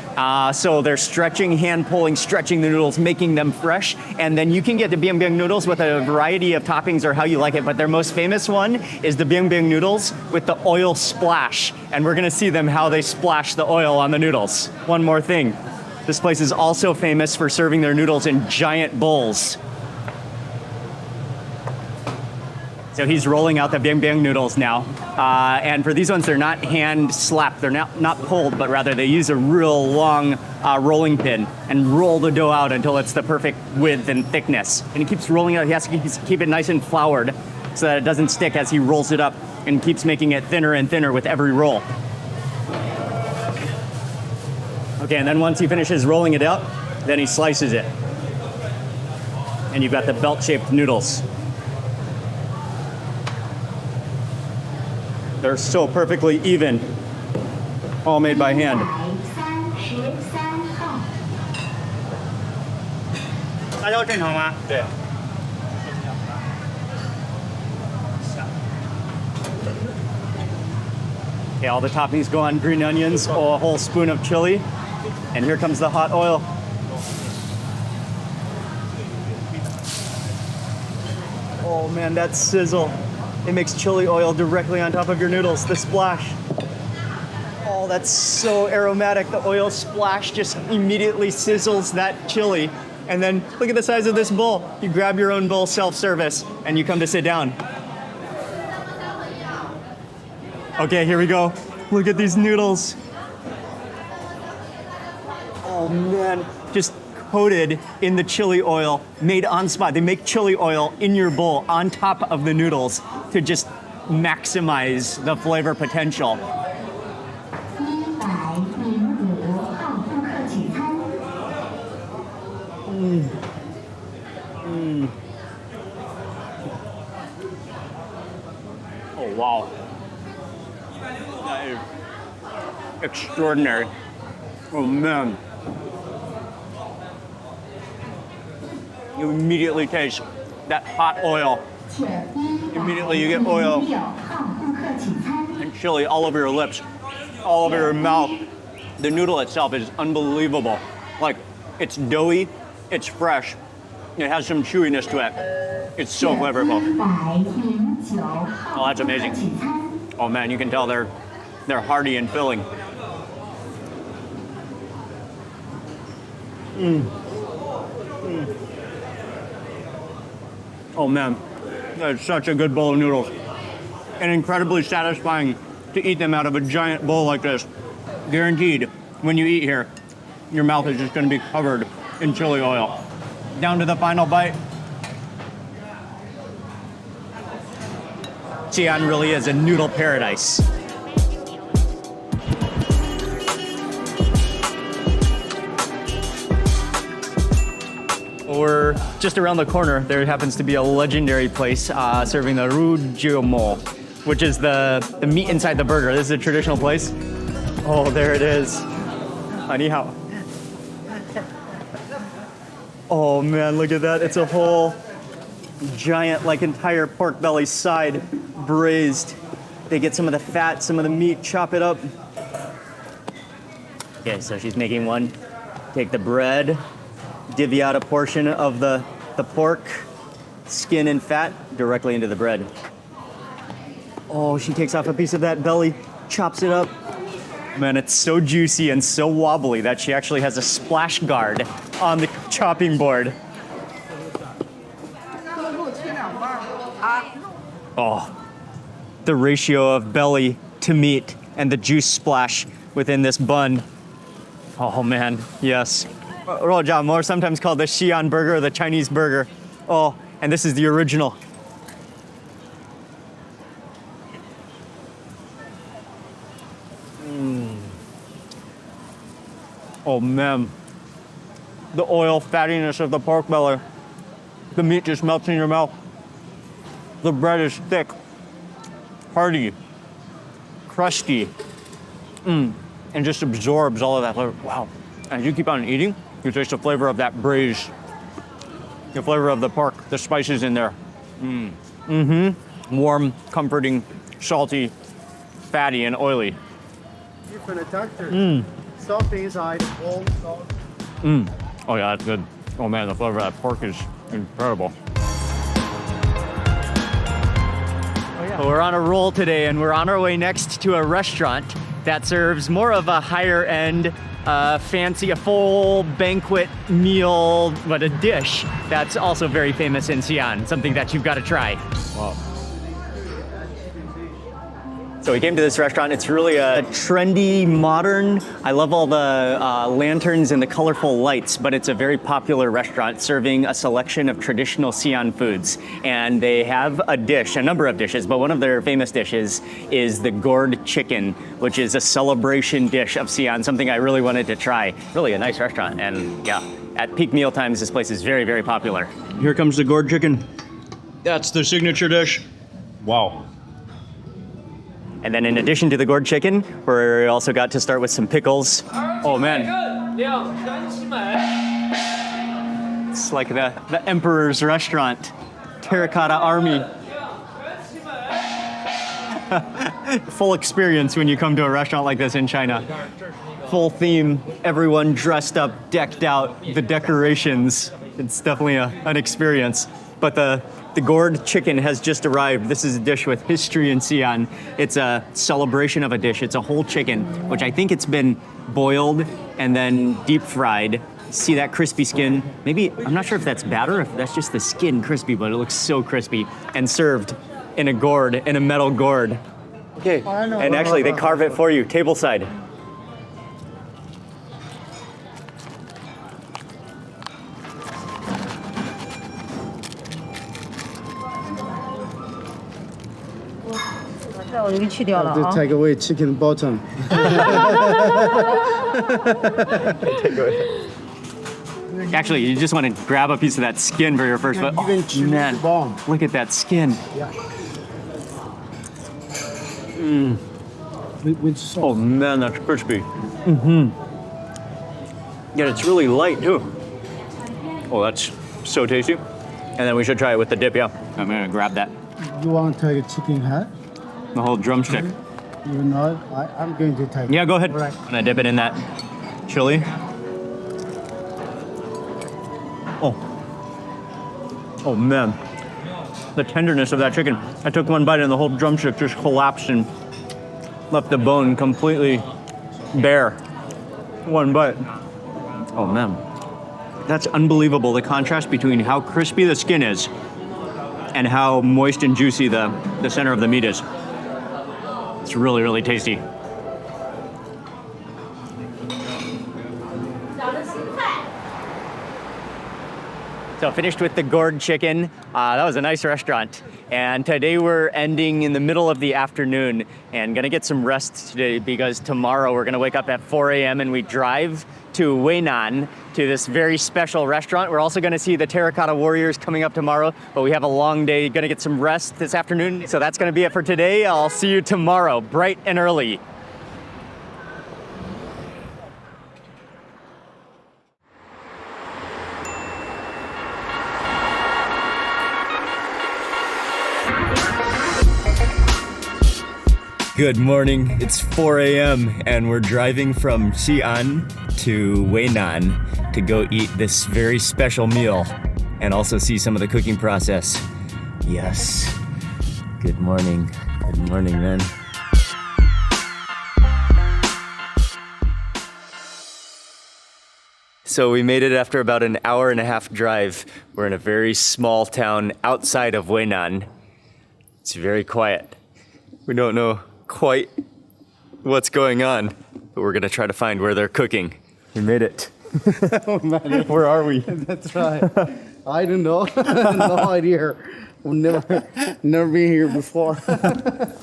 So they're stretching the noodles, making them fresh, and then you can get the biang biang noodles with a variety of toppings or how you like it, but their most famous one is the biang biang noodles with the oil splash, and we're gonna see them how they splash the oil on the noodles. One more thing, this place is also famous for serving their noodles in giant bowls. So he's rolling out the biang biang noodles now. And for these ones, they're not hand slapped, they're not pulled, but rather they use a real long rolling pin and roll the dough out until it's the perfect width and thickness. And he keeps rolling it out, he has to keep it nice and floured so that it doesn't stick as he rolls it up and keeps making it thinner and thinner with every roll. Okay, and then once he finishes rolling it out, then he slices it. And you've got the belt-shaped noodles. They're so perfectly even, all made by hand. Okay, all the toppings go on green onions, or a whole spoon of chili, and here comes the hot oil. Oh man, that sizzle. It makes chili oil directly on top of your noodles, the splash. Oh, that's so aromatic. The oil splash just immediately sizzles that chili. And then look at the size of this bowl. You grab your own bowl, self-service, and you come to sit down. Okay, here we go. Look at these noodles. Oh man, just coated in the chili oil, made on spot. They make chili oil in your bowl on top of the noodles to just maximize the flavor potential. Oh wow. That is extraordinary. Oh man. You immediately taste that hot oil. Immediately you get oil and chili all over your lips, all over your mouth. The noodle itself is unbelievable. Like, it's doughy, it's fresh, it has some chewiness to it. It's so flavorful. Oh, that's amazing. Oh man, you can tell they're hearty and filling. Oh man, that's such a good bowl of noodles. And incredibly satisfying to eat them out of a giant bowl like this. Guaranteed, when you eat here, your mouth is just gonna be covered in chili oil. Down to the final bite. Xi'an really is a noodle paradise. Or just around the corner, there happens to be a legendary place serving the Ru Jiu Mo, which is the meat inside the burger. This is a traditional place. Oh, there it is. Ni hao. Oh man, look at that. It's a whole giant, like entire pork belly side braised. They get some of the fat, some of the meat, chop it up. Okay, so she's making one. Take the bread, divvy out a portion of the pork, skin and fat directly into the bread. Oh, she takes off a piece of that belly, chops it up. Man, it's so juicy and so wobbly that she actually has a splash guard on the chopping board. Oh, the ratio of belly to meat and the juice splash within this bun. Oh man, yes. Rojamo, sometimes called the Xi'an burger or the Chinese burger. Oh, and this is the original. Oh man, the oil fattiness of the pork belly. The meat just melts in your mouth. The bread is thick, hearty, crusty, and just absorbs all of that flavor. Wow. As you keep on eating, you taste the flavor of that braise, the flavor of the pork, the spices in there. Warm, comforting, salty, fatty, and oily. Different texture. Soft inside, warm, soft. Oh yeah, that's good. Oh man, the flavor of that pork is incredible. Well, we're on a roll today, and we're on our way next to a restaurant that serves more of a higher end, fancy, a full banquet meal, but a dish that's also very famous in Xi'an, something that you've got to try. Wow. So we came to this restaurant. It's really a trendy, modern. I love all the lanterns and the colorful lights, but it's a very popular restaurant serving a selection of traditional Xi'an foods. And they have a dish, a number of dishes, but one of their famous dishes is the gourd chicken, which is a celebration dish of Xi'an, something I really wanted to try. Really a nice restaurant, and yeah, at peak meal times, this place is very, very popular. Here comes the gourd chicken. That's the signature dish. Wow. And then in addition to the gourd chicken, we also got to start with some pickles. Oh man. It's like the Emperor's restaurant. Terracotta Army. Full experience when you come to a restaurant like this in China. Full theme, everyone dressed up, decked out, the decorations. It's definitely an experience. But the gourd chicken has just arrived. This is a dish with history in Xi'an. It's a celebration of a dish. It's a whole chicken, which I think it's been boiled and then deep fried. See that crispy skin? Maybe, I'm not sure if that's batter, if that's just the skin crispy, but it looks so crispy. And served in a gourd, in a metal gourd. Okay, and actually they carve it for you, tableside. Just take away chicken bottom. Actually, you just want to grab a piece of that skin for your first bite. Oh, man, look at that skin. Yeah. Oh man, that's crispy. Yet it's really light too. Oh, that's so tasty. And then we should try it with the dip, yeah. I'm gonna grab that. You want to take a chicken head? The whole drumstick. You know, I'm going to take. Yeah, go ahead. Right. I'm gonna dip it in that chili. Oh man, the tenderness of that chicken. I took one bite and the whole drumstick just collapsed and left the bone completely bare. One bite. Oh man, that's unbelievable. The contrast between how crispy the skin is and how moist and juicy the center of the meat is. It's really, really tasty. So finished with the gourd chicken. That was a nice restaurant. And today we're ending in the middle of the afternoon and gonna get some rest today because tomorrow we're gonna wake up at 4 a.m. and we drive to Weinan to this very special restaurant. We're also gonna see the Terracotta Warriors coming up tomorrow, but we have a long day, gonna get some rest this afternoon. So that's gonna be it for today. I'll see you tomorrow, bright and early. Good morning. It's 4 a.m. and we're driving from Xi'an to Weinan to go eat this very special meal and also see some of the cooking process. Yes. Good morning. Good morning, man. So we made it after about an hour and a half drive. We're in a very small town outside of Weinan. It's very quiet. We don't know quite what's going on, but we're gonna try to find where they're cooking. We made it. Oh, man. Where are we? That's right. I don't know. No idea. We've never been here before.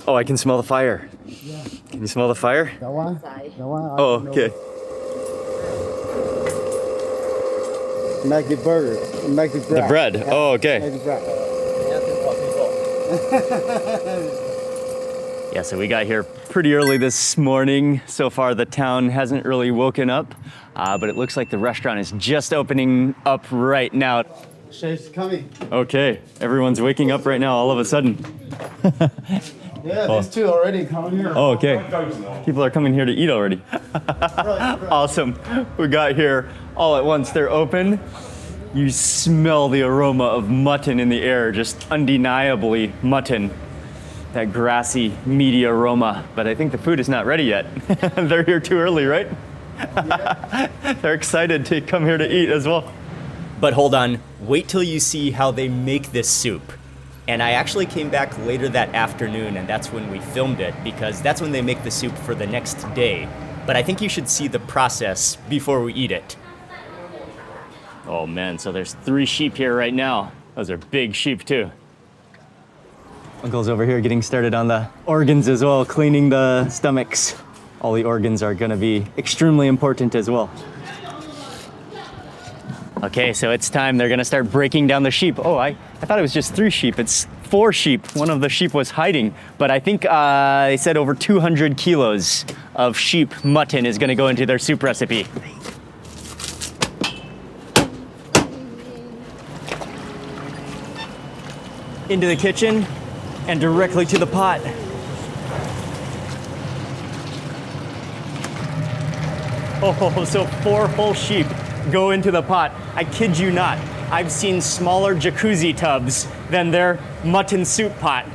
Oh, I can smell the fire. Yeah. Can you smell the fire? That one? That one? Oh, okay. Make the burger. Make the bread. The bread. Yeah. Oh, okay. Make the bread. Yeah, so we got here pretty early this morning. So far, the town hasn't really woken up, but it looks like the restaurant is just opening up right now. Chef's coming. Okay, everyone's waking up right now all of a sudden. Yeah, these two already coming here. Oh, okay. People are coming here to eat already. Awesome. We got here all at once. They're open. You smell the aroma of mutton in the air, just undeniably mutton. That grassy, meaty aroma. But I think the food is not ready yet. They're here too early, right? Yeah. They're excited to come here to eat as well. But hold on, wait till you see how they make this soup. And I actually came back later that afternoon, and that's when we filmed it, because that's when they make the soup for the next day. But I think you should see the process before we eat it. Oh man, so there's 3 sheep here right now. Those are big sheep too. Uncle's over here getting started on the organs as well, cleaning the stomachs. All the organs are gonna be extremely important as well. Okay, so it's time. They're gonna start breaking down the sheep. Oh, I thought it was just 3 sheep. It's 4 sheep. One of the sheep was hiding, but I think they said over 200 kilos of sheep mutton is gonna go into their soup recipe. Into the kitchen and directly to the pot. Oh, so 4 whole sheep go into the pot. I kid you not. I've seen smaller jacuzzi tubs than their mutton soup pot.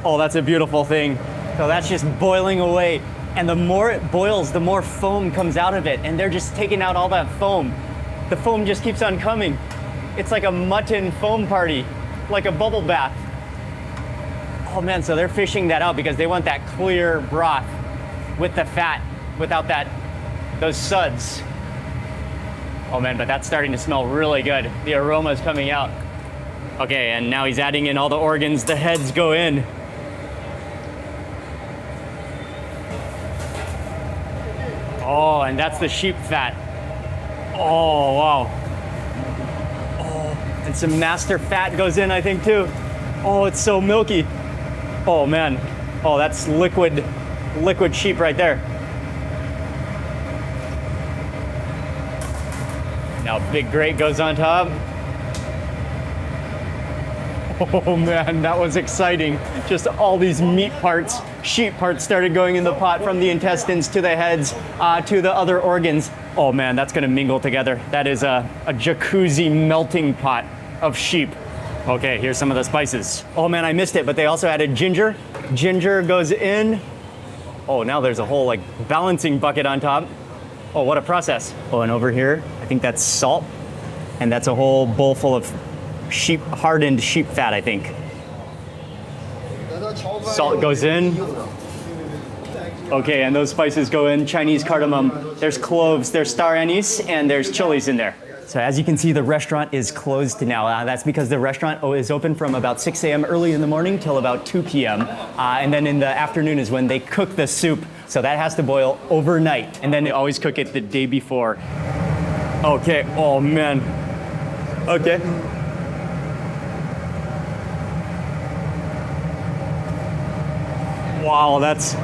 Oh, that's a beautiful thing. So that's just boiling away. And the more it boils, the more foam comes out of it. And they're just taking out all that foam. The foam just keeps on coming. It's like a mutton foam party, like a bubble bath. Oh man, so they're fishing that out because they want that clear broth with the fat, without those suds. Oh man, but that's starting to smell really good. The aroma is coming out. Okay, and now he's adding in all the organs. The heads go in. Oh, and that's the sheep fat. Oh, wow. Oh, and some master fat goes in, I think, too. Oh, it's so milky. Oh man. Oh, that's liquid sheep right there. Now big grate goes on top. Oh man, that was exciting. Just all these meat parts, sheep parts started going in the pot, from the intestines to the heads to the other organs. Oh man, that's gonna mingle together. That is a jacuzzi melting pot of sheep. Okay, here's some of the spices. Oh man, I missed it, but they also added ginger. Ginger goes in. Oh, now there's a whole like balancing bucket on top. Oh, what a process. Oh, and over here, I think that's salt. And that's a whole bowl full of hardened sheep fat, I think. Salt goes in. Okay, and those spices go in. Chinese cardamom. There's cloves, there's star anise, and there's chilies in there. So as you can see, the restaurant is closed now. That's because the restaurant is open from about 6 a.m. early in the morning till about 2 p.m. And then in the afternoon is when they cook the soup. So that has to boil overnight. And then they always cook it the day before. Okay, oh man. Okay. Wow, that's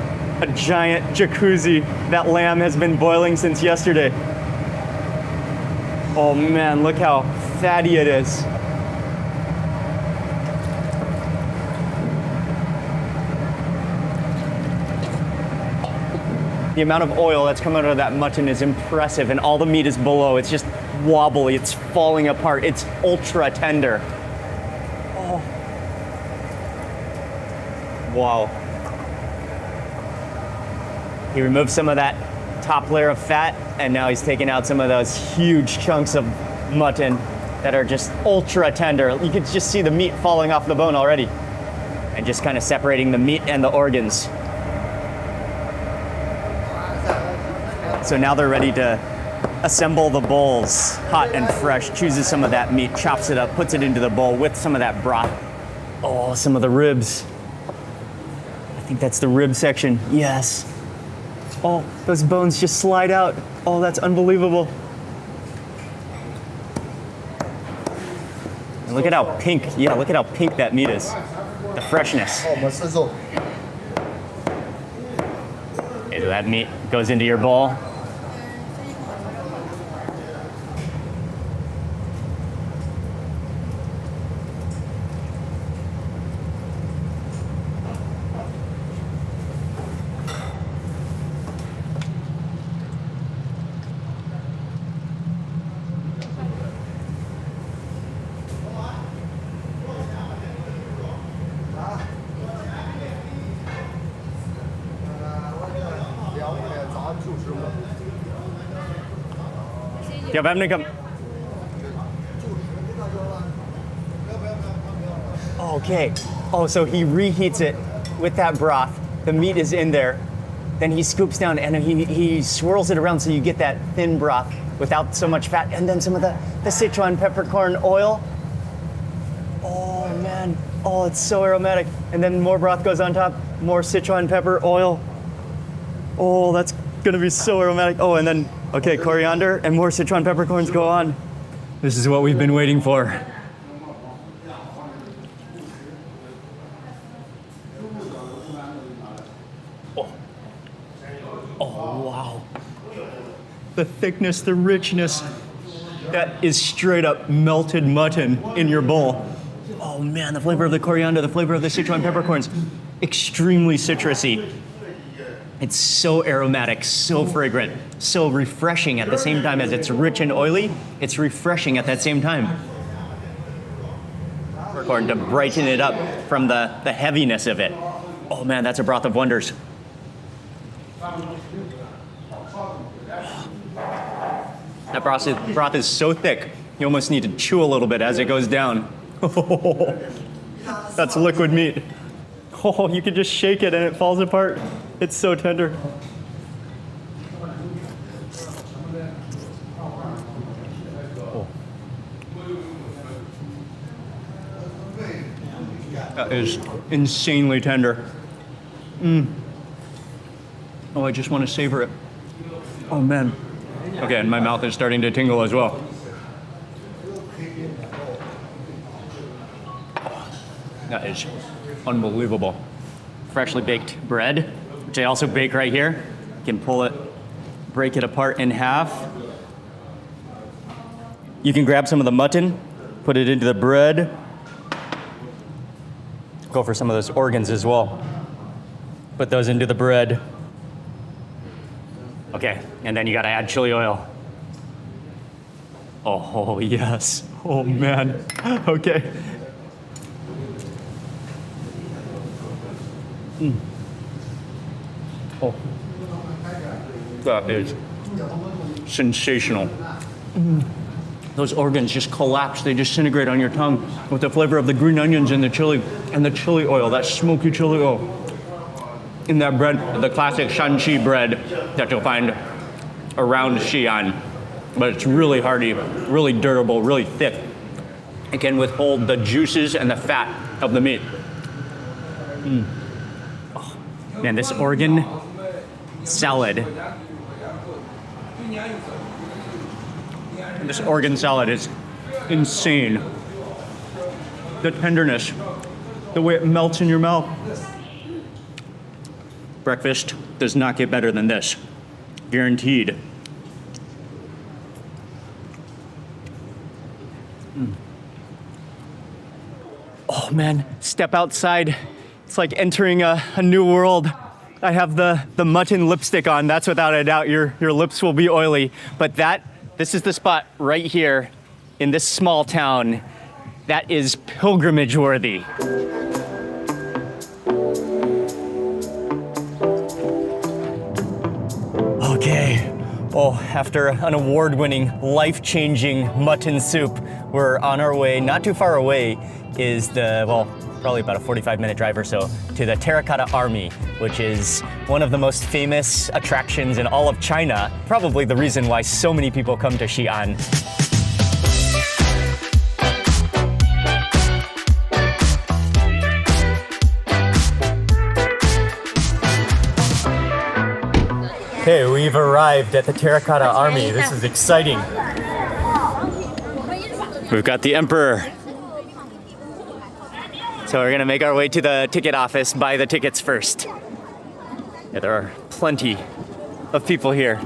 a giant jacuzzi. That lamb has been boiling since yesterday. Oh man, look how fatty it is. The amount of oil that's coming out of that mutton is impressive, and all the meat is below. It's just wobbly, it's falling apart. It's ultra tender. Oh. Wow. He removed some of that top layer of fat, and now he's taking out some of those huge chunks of mutton that are just ultra tender. You can just see the meat falling off the bone already, and just kind of separating the meat and the organs. So now they're ready to assemble the bowls, hot and fresh, chooses some of that meat, chops it up, puts it into the bowl with some of that broth. Oh, some of the ribs. I think that's the rib section. Yes. Oh, those bones just slide out. Oh, that's unbelievable. And look at how pink, yeah, look at how pink that meat is. The freshness. Okay, so that meat goes into your bowl. Okay. Oh, so he reheats it with that broth. The meat is in there. Then he scoops down and he swirls it around so you get that thin broth without so much fat. And then some of the Sichuan peppercorn oil. Oh, man. Oh, it's so aromatic. And then more broth goes on top. More Sichuan pepper oil. Oh, that's going to be so aromatic. Oh, and then, okay, coriander and more Sichuan peppercorns go on. This is what we've been waiting for. Oh, wow. The thickness, the richness. That is straight up melted mutton in your bowl. Oh man, the flavor of the coriander, the flavor of the Sichuan peppercorns. Extremely citrusy. It's so aromatic, so fragrant, so refreshing at the same time as it's rich and oily. It's refreshing at that same time. Peppercorn to brighten it up from the heaviness of it. Oh man, that's a broth of wonders. That broth is so thick, you almost need to chew a little bit as it goes down. Oh, that's liquid meat. Oh, you can just shake it and it falls apart. It's so tender. Oh. That is insanely tender. Oh, I just want to savor it. Oh man. Okay, and my mouth is starting to tingle as well. That is unbelievable. Freshly baked bread, which I also bake right here. You can pull it, break it apart in half. You can grab some of the mutton, put it into the bread. Go for some of those organs as well. Put those into the bread. Okay, and then you gotta add chili oil. Oh, yes. Oh, man. Okay. Oh. That is sensational. Those organs just collapse. They disintegrate on your tongue with the flavor of the green onions and the chili oil, that smoky chili oil. In that bread, the classic Shanxi bread that you'll find around Xi'an. But it's really hearty, really durable, really thick. It can withhold the juices and the fat of the meat. Oh, man, this organ salad. This organ salad is insane. The tenderness, the way it melts in your mouth. Breakfast does not get better than this. Guaranteed. Oh man, step outside. It's like entering a new world. I have the mutton lipstick on. That's without a doubt your lips will be oily. But this is the spot right here in this small town that is pilgrimage worthy. Okay. Oh, after an award-winning, life-changing mutton soup, we're on our way. Not too far away is probably about a 45-minute drive or so, to the Terracotta Army, which is one of the most famous attractions in all of China. Probably the reason why so many people come to Xi'an. Okay, we've arrived at the Terracotta Army. This is exciting. We've got the Emperor. So we're gonna make our way to the ticket office, buy the tickets first. Yeah, there are plenty of people here.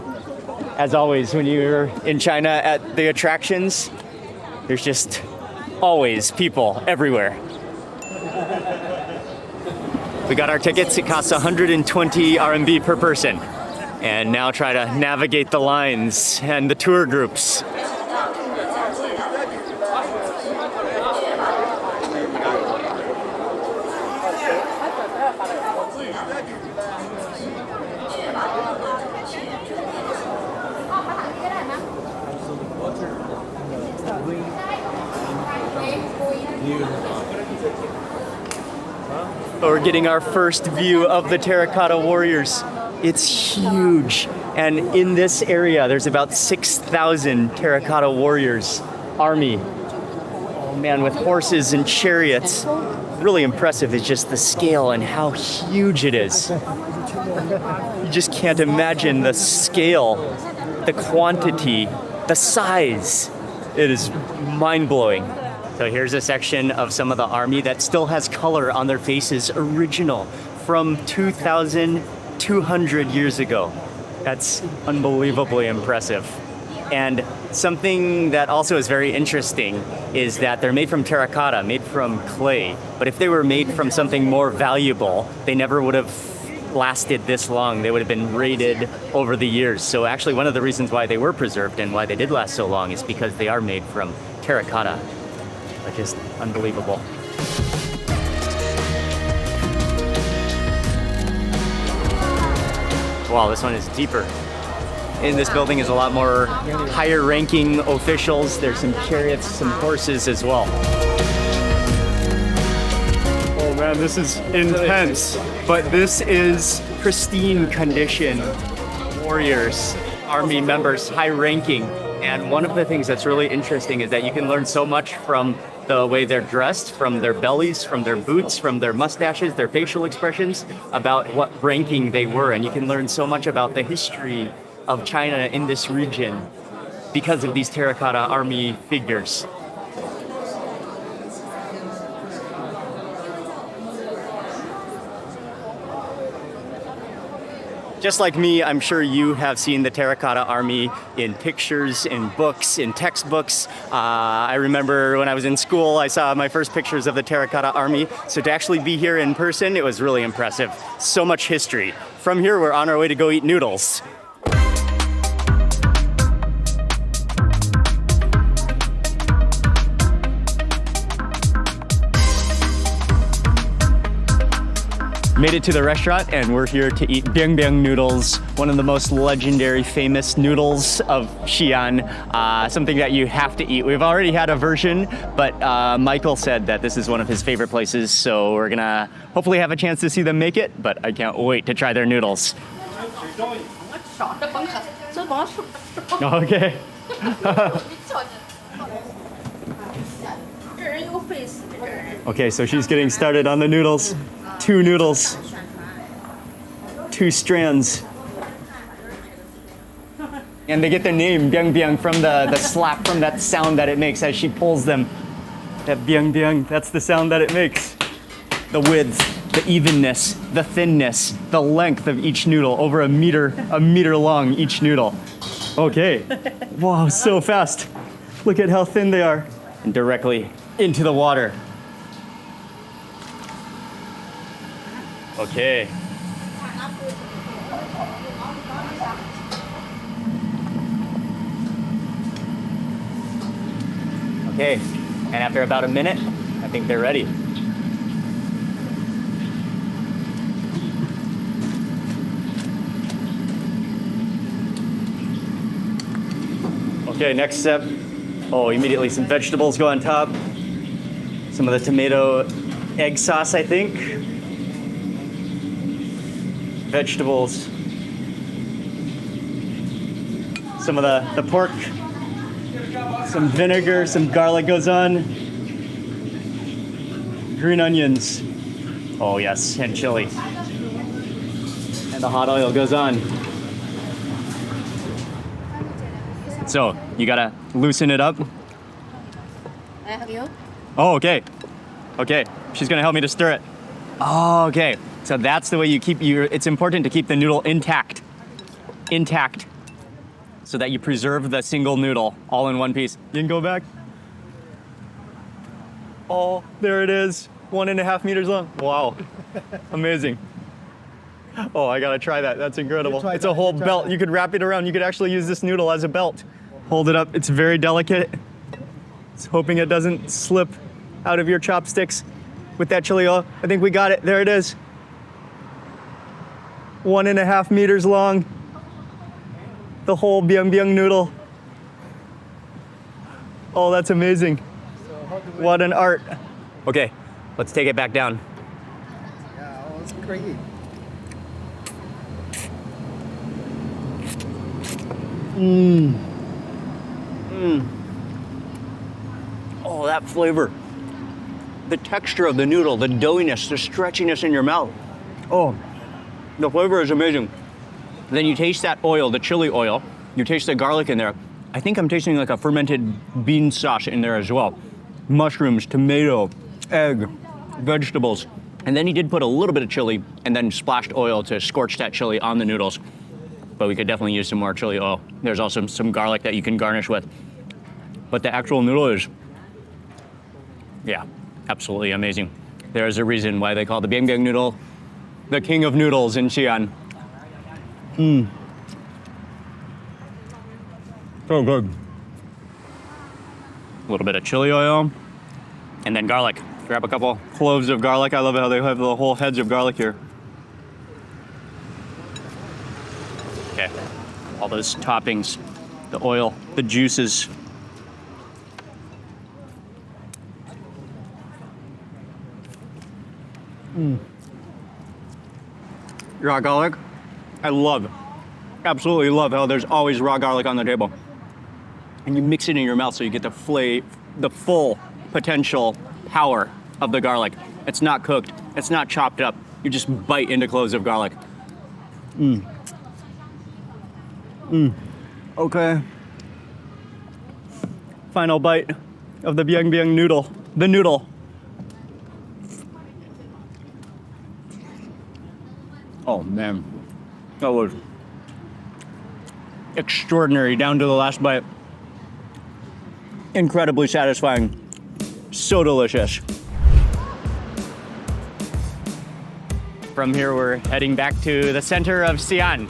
As always, when you're in China at the attractions, there's just always people everywhere. We got our tickets. It costs 120 RMB per person. And now try to navigate the lines and the tour groups. We're getting our first view of the Terracotta Warriors. It's huge. And in this area, there's about 6,000 Terracotta Warriors army. Oh man, with horses and chariots. Really impressive is just the scale and how huge it is. You just can't imagine the scale, the quantity, the size. It is mind-blowing. So here's a section of some of the army that still has color on their faces, original from 2,200 years ago. That's unbelievably impressive. And something that also is very interesting is that they're made from terracotta, made from clay. But if they were made from something more valuable, they never would have lasted this long. They would have been raided over the years. So actually one of the reasons why they were preserved and why they did last so long is because they are made from terracotta, which is unbelievable. Wow, this one is deeper. In this building is a lot more higher ranking officials. There's some chariots, some horses as well. Oh man, this is intense. But this is pristine condition. Warriors, army members, high ranking. And one of the things that's really interesting is that you can learn so much from the way they're dressed, from their bellies, from their boots, from their mustaches, their facial expressions, about what ranking they were. And you can learn so much about the history of China in this region because of these terracotta army figures. Just like me, I'm sure you have seen the Terracotta Army in pictures, in books, in textbooks. I remember when I was in school, I saw my first pictures of the Terracotta Army. So to actually be here in person, it was really impressive. So much history. From here, we're on our way to go eat noodles. Made it to the restaurant and we're here to eat biang biang noodles, one of the most legendary, famous noodles of Xi'an, something that you have to eat. We've already had a version, but Michael said that this is one of his favorite places, so we're gonna hopefully have a chance to see them make it, but I can't wait to try their noodles. Okay. Okay, so she's getting started on the noodles. 2 noodles, 2 strands. And they get their name, biang biang, from the slap, from that sound that it makes as she pulls them. That biang biang, that's the sound that it makes. The width, the evenness, the thinness, the length of each noodle, over a meter long each noodle. Okay, wow, so fast. Look at how thin they are. And directly into the water. Okay, and after about a minute, I think they're ready. Okay, next step. Oh, immediately some vegetables go on top. Some of the tomato egg sauce, I think. Vegetables. Some of the pork. Some vinegar, some garlic goes on. Green onions. Oh yes, and chili. And the hot oil goes on. So, you gotta loosen it up. Oh, okay. Okay, she's gonna help me to stir it. Oh, okay. So that's the way you keep it's important to keep the noodle intact. Intact. So that you preserve the single noodle all in one piece. You can go back. Oh, there it is. 1.5 meters long. Wow. Amazing. Oh, I gotta try that. That's incredible. It's a whole belt. You could wrap it around. You could actually use this noodle as a belt. Hold it up. It's very delicate. Just hoping it doesn't slip out of your chopsticks with that chili oil. I think we got it. There it is. 1.5 meters long. The whole biang biang noodle. Oh, that's amazing. What an art. Okay, let's take it back down. Yeah, oh, it's great. Oh, that flavor. The texture of the noodle, the doughiness, the stretchiness in your mouth. Oh, the flavor is amazing. Then you taste that oil, the chili oil. You taste the garlic in there. I think I'm tasting like a fermented bean sauce in there as well. Mushrooms, tomato, egg, vegetables. And then he did put a little bit of chili and then splashed oil to scorch that chili on the noodles. But we could definitely use some more chili oil. There's also some garlic that you can garnish with. But the actual noodle is, yeah, absolutely amazing. There's a reason why they call the biang biang noodle the king of noodles in Xi'an. So good. A little bit of chili oil, and then garlic. Grab a couple cloves of garlic. I love how they have the whole heads of garlic here. Okay, all those toppings, the oil, the juices. Raw garlic. I love, absolutely love how there's always raw garlic on the table. And you mix it in your mouth so you get the full potential power of the garlic. It's not cooked, it's not chopped up. You just bite into cloves of garlic. Okay. Final bite of the biang biang noodle. The noodle. Oh man, that was extraordinary down to the last bite. Incredibly satisfying, so delicious. From here, we're heading back to the center of Xi'an.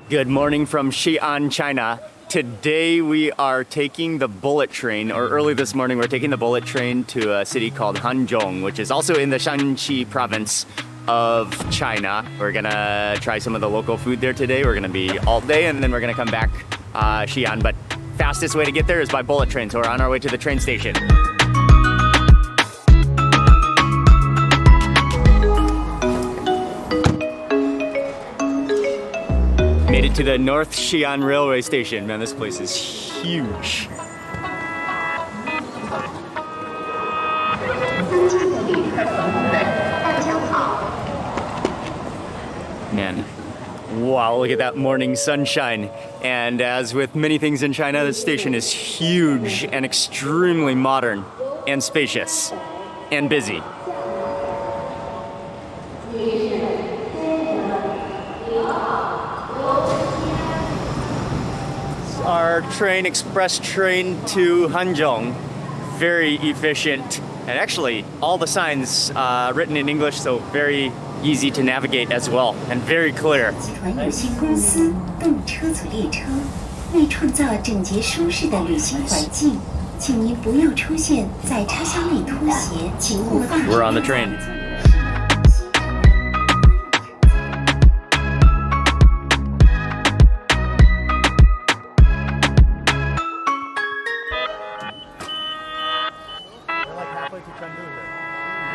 Good morning from Xi'an, China. Today we are taking the bullet train, or early this morning we're taking the bullet train to a city called Hanzhong, which is also in the Shanxi province of China. We're gonna try some of the local food there today. We're gonna be all day and then we're gonna come back Xi'an, but fastest way to get there is by bullet train, so we're on our way to the train station. Made it to the North Xi'an Railway Station. Man, this place is huge. Man, wow, look at that morning sunshine. And as with many things in China, the station is huge and extremely modern and spacious and busy. our train, express train to Hanzhong. Very efficient. And actually, all the signs written in English, so very easy to navigate as well, and very clear. 集团有限公司动车组列车，为创造整洁舒适的旅行环境，请您不要出现在车厢内脱鞋，请勿放 We're on the train.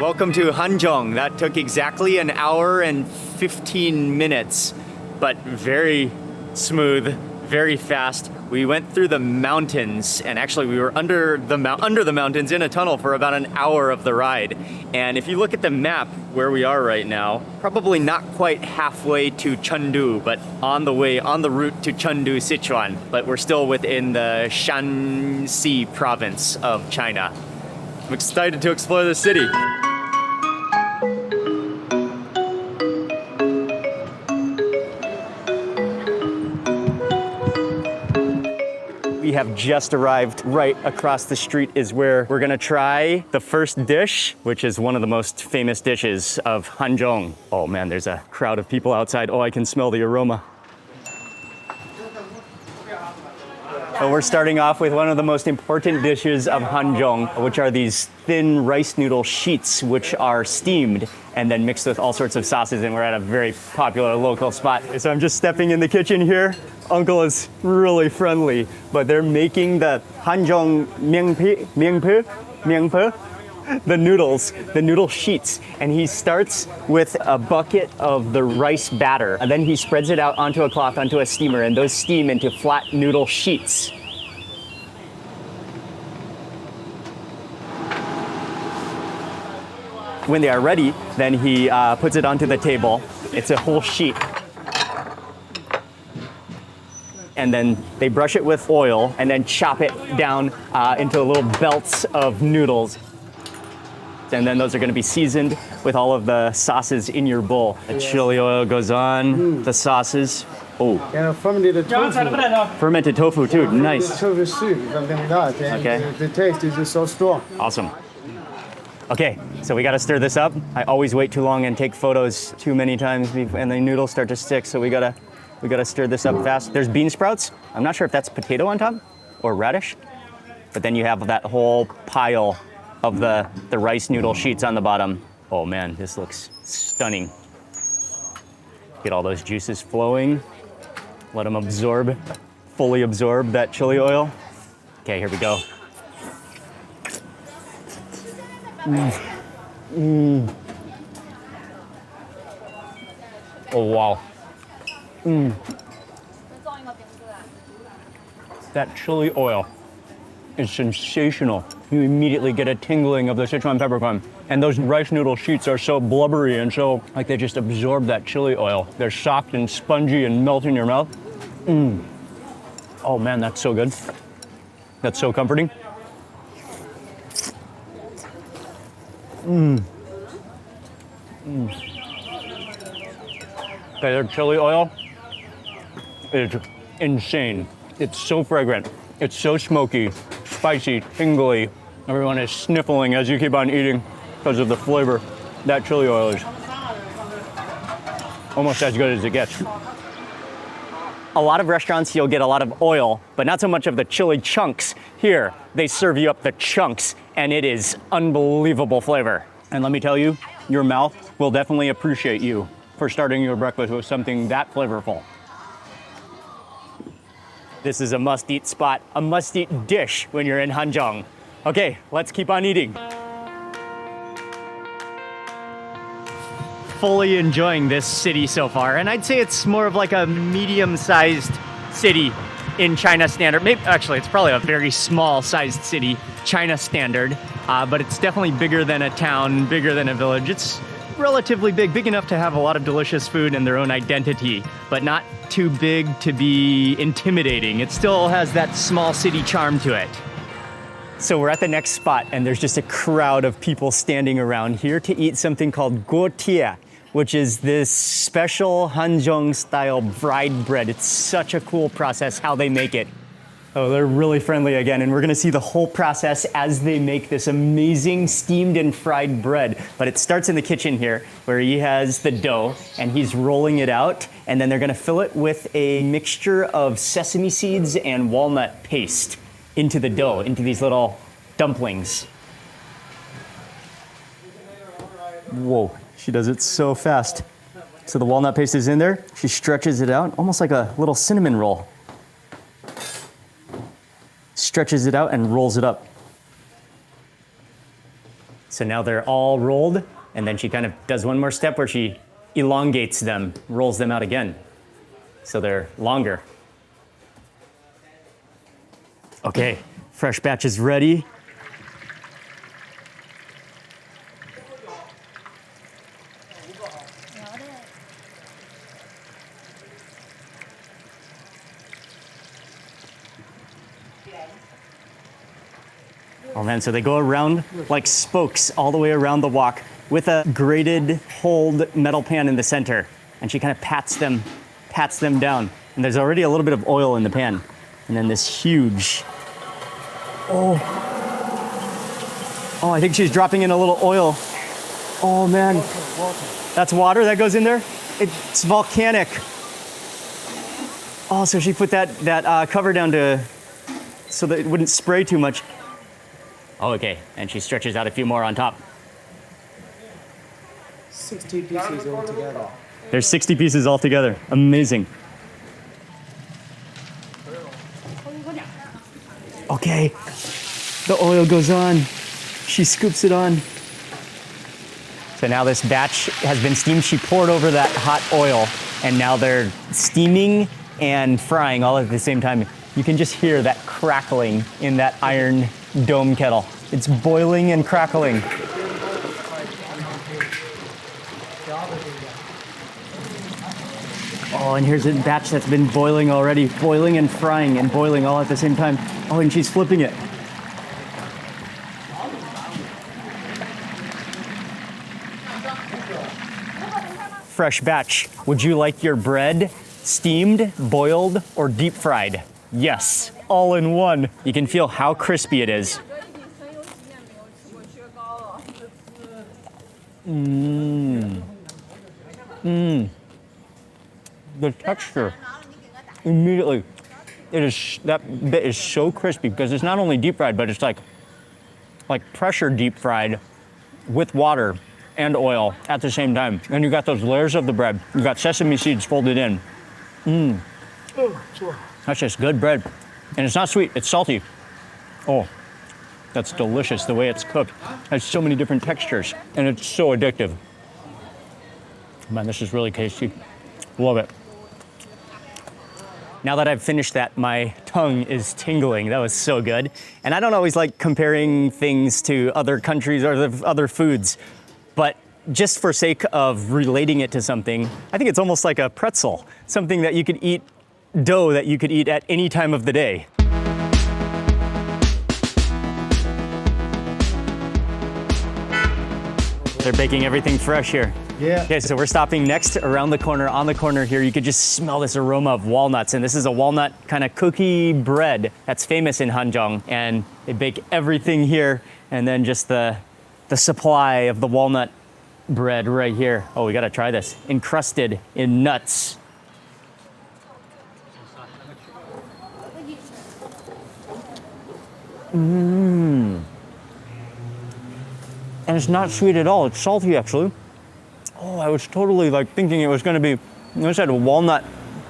Welcome to Hanzhong. That took exactly an hour and 15 minutes, but very smooth, very fast. We went through the mountains, and actually we were under the mountains in a tunnel for about an hour of the ride. And if you look at the map where we are right now, probably not quite halfway to Chengdu, but on the route to Chengdu, Sichuan. But we're still within the Shanxi province of China. I'm excited to explore the city. We have just arrived. Right across the street is where we're gonna try the first dish, which is one of the most famous dishes of Hanzhong. Oh man, there's a crowd of people outside. Oh, I can smell the aroma. So we're starting off with one of the most important dishes of Hanzhong, which are these thin rice noodle sheets, which are steamed and then mixed with all sorts of sauces. And we're at a very popular local spot. So I'm just stepping in the kitchen here. Uncle is really friendly, but they're making the Hanzhong miangpe, the noodle sheets. And he starts with a bucket of the rice batter, and then he spreads it out onto a cloth, onto a steamer, and those steam into flat noodle sheets. When they are ready, then he puts it onto the table. It's a whole sheet. And then they brush it with oil and then chop it down into little belts of noodles. And then those are gonna be seasoned with all of the sauces in your bowl. The chili oil goes on, the sauces. Oh. And fermented tofu. Fermented tofu too, nice. Tofu soup, something like that. And Okay. The taste is so strong. Awesome. Okay, so we gotta stir this up. I always wait too long and take photos too many times and the noodles start to stick, so we gotta stir this up fast. There's bean sprouts. I'm not sure if that's potato on top or radish, but then you have that whole pile of the rice noodle sheets on the bottom. Oh man, this looks stunning. Get all those juices flowing. Let them fully absorb that chili oil. Okay, here we go. Oh wow. That chili oil is sensational. You immediately get a tingling of the Sichuan peppercorn. And those rice noodle sheets are so blubbery and so, like they just absorb that chili oil. They're soft and spongy and melt in your mouth. Oh man, that's so good. That's so comforting. Their chili oil is insane. It's so fragrant. It's so smoky, spicy, tingly. Everyone is sniffling as you keep on eating because of the flavor. That chili oil is almost as good as it gets. A lot of restaurants, you'll get a lot of oil, but not so much of the chili chunks. Here, they serve you up the chunks, and it is unbelievable flavor. And let me tell you, your mouth will definitely appreciate you for starting your breakfast with something that flavorful. This is a must-eat spot, a must-eat dish when you're in Hanzhong. Okay, let's keep on eating. Fully enjoying this city so far, and I'd say it's more of like a medium-sized city in China standard. Maybe, actually, it's probably a very small-sized city, China standard, but it's definitely bigger than a town, bigger than a village. It's relatively big enough to have a lot of delicious food and their own identity, but not too big to be intimidating. It still has that small city charm to it. So we're at the next spot, and there's just a crowd of people standing around here to eat something called guotie, which is this special Hanzhong-style fried bread. It's such a cool process how they make it. Oh, they're really friendly again, and we're gonna see the whole process as they make this amazing steamed and fried bread. But it starts in the kitchen here, where he has the dough, and he's rolling it out, and then they're gonna fill it with a mixture of sesame seeds and walnut paste into the dough, into these little dumplings. Whoa, she does it so fast. So the walnut paste is in there, she stretches it out, almost like a little cinnamon roll. Stretches it out and rolls it up. So now they're all rolled, and then she kind of does one more step where she elongates them, rolls them out again. So they're longer. Okay, fresh batch is ready. Oh man, so they go around like spokes all the way around the wok with a grated hold metal pan in the center. And she kind of pats them down. And there's already a little bit of oil in the pan. And then this huge, oh, I think she's dropping in a little oil. Oh man, that's water that goes in there? It's volcanic. Oh, so she put that cover down so that it wouldn't spray too much. Oh, okay, and she stretches out a few more on top. 60 pieces altogether. There's 60 pieces altogether. Amazing. Okay, the oil goes on. She scoops it on. So now this batch has been steamed. She poured over that hot oil, and now they're steaming and frying all at the same time. You can just hear that crackling in that iron dome kettle. It's boiling and crackling. Oh, and here's a batch that's been boiling already, boiling and frying and boiling all at the same time. Oh, and she's flipping it. Fresh batch. Would you like your bread steamed, boiled, or deep fried? Yes, all in one. You can feel how crispy it is. The texture, immediately, that bit is so crispy because it's not only deep fried, but it's like pressure deep fried with water and oil at the same time. And you got those layers of the bread. You got sesame seeds folded in. That's just good bread. And it's not sweet, it's salty. Oh, that's delicious the way it's cooked. It has so many different textures, and it's so addictive. Man, this is really tasty. Love it. Now that I've finished that, my tongue is tingling. That was so good. And I don't always like comparing things to other countries or other foods, but just for sake of relating it to something, I think it's almost like a pretzel, something that you could eat, dough that you could eat at any time of the day. They're baking everything fresh here. Yeah. Okay, so we're stopping next around the corner. On the corner here, you could just smell this aroma of walnuts. And this is a walnut kind of cookie bread that's famous in Hanzhong. And they bake everything here. And then just the supply of the walnut bread right here. Oh, we gotta try this. Encrusted in nuts. And it's not sweet at all. It's salty, actually. Oh, I was totally thinking it was going to be, I said a walnut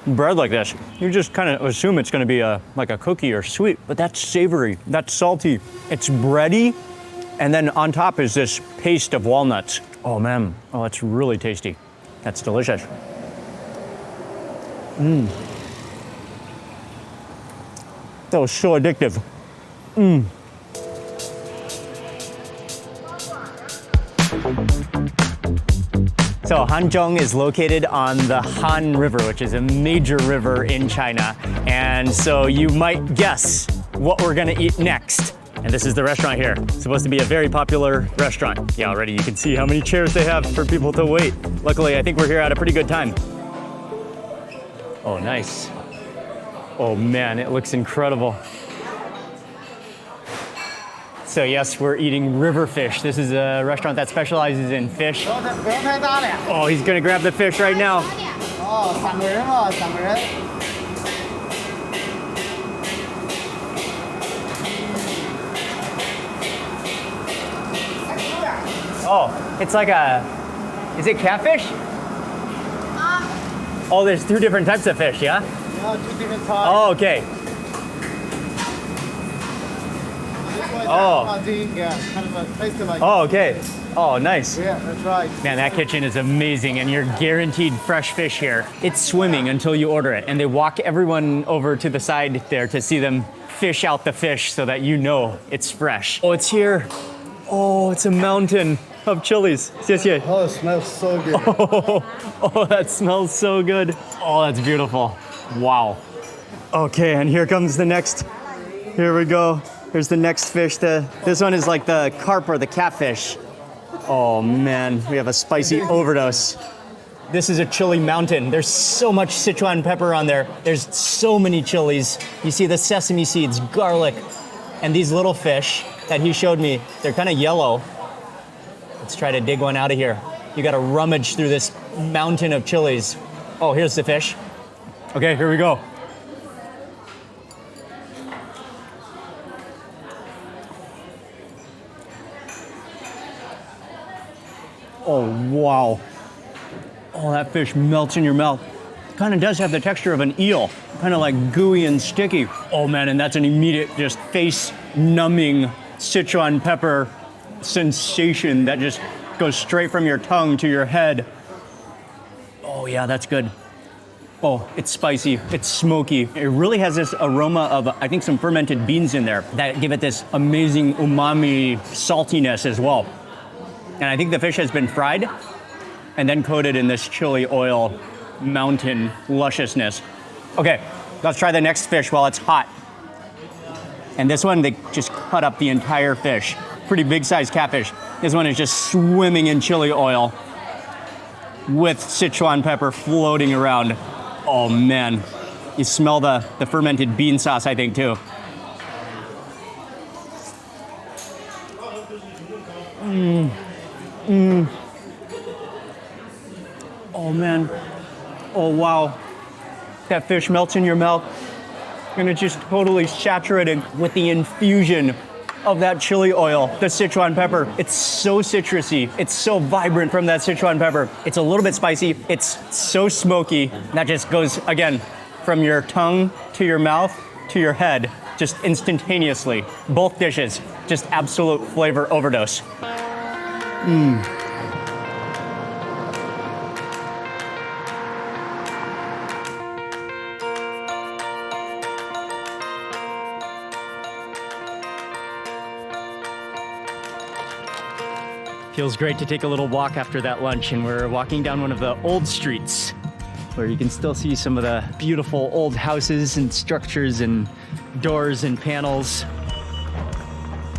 bread like this. You just kind of assume it's going to be like a cookie or sweet, but that's savory, that's salty. It's bready, and then on top is this paste of walnuts. Oh man, oh, it's really tasty. That's delicious. That was so addictive. So Hanzhong is located on the Han River, which is a major river in China. And so you might guess what we're gonna eat next. And this is the restaurant here. It's supposed to be a very popular restaurant. Yeah, already you can see how many chairs they have for people to wait. Luckily, I think we're here at a pretty good time. Oh, nice. Oh man, it looks incredible. So yes, we're eating river fish. This is a restaurant that specializes in fish. Oh, he's gonna grab the fish right now. 哦，3个人嘛，3个人。 Oh, it's like is it catfish? Oh, there's 2 different types of fish, yeah? Yeah, 2 different types. Oh, okay. Oh. Yeah, kind of a taste like. Oh, okay. Oh, nice. Yeah, that's right. Man, that kitchen is amazing, and you're guaranteed fresh fish here. It's swimming until you order it, and they walk everyone over to the side there to see them fish out the fish so that you know it's fresh. Oh, it's here. Oh, it's a mountain of chilies. 谢谢. Oh, it smells so good. Oh, that smells so good. Oh, that's beautiful. Wow. Okay, and here comes the next. Here we go. Here's the next fish. This one is like the carp or the catfish. Oh man, we have a spicy overdose. This is a chili mountain. There's so much Sichuan pepper on there. There's so many chilies. You see the sesame seeds, garlic, and these little fish that he showed me. They're kind of yellow. Let's try to dig one out of here. You gotta rummage through this mountain of chilies. Oh, here's the fish. Okay, here we go. Oh, wow. Oh, that fish melts in your mouth. Kind of does have the texture of an eel, kind of like gooey and sticky. Oh man, and that's an immediate just face-numbing Sichuan pepper sensation that just goes straight from your tongue to your head. Oh yeah, that's good. Oh, it's spicy, it's smoky. It really has this aroma of, I think, some fermented beans in there that give it this amazing umami saltiness as well. And I think the fish has been fried and then coated in this chili oil mountain lusciousness. Okay, let's try the next fish while it's hot. And this one, they just cut up the entire fish. Pretty big sized catfish. This one is just swimming in chili oil with Sichuan pepper floating around. Oh man, you smell the fermented bean sauce, I think, too. Oh man, oh wow. That fish melts in your mouth and it's just totally saturated with the infusion of that chili oil, the Sichuan pepper. It's so citrusy, it's so vibrant from that Sichuan pepper. It's a little bit spicy, it's so smoky. That just goes, again, from your tongue to your mouth to your head, just instantaneously. Both dishes, just absolute flavor overdose. Feels great to take a little walk after that lunch, and we're walking down one of the old streets where you can still see some of the beautiful old houses and structures and doors and panels.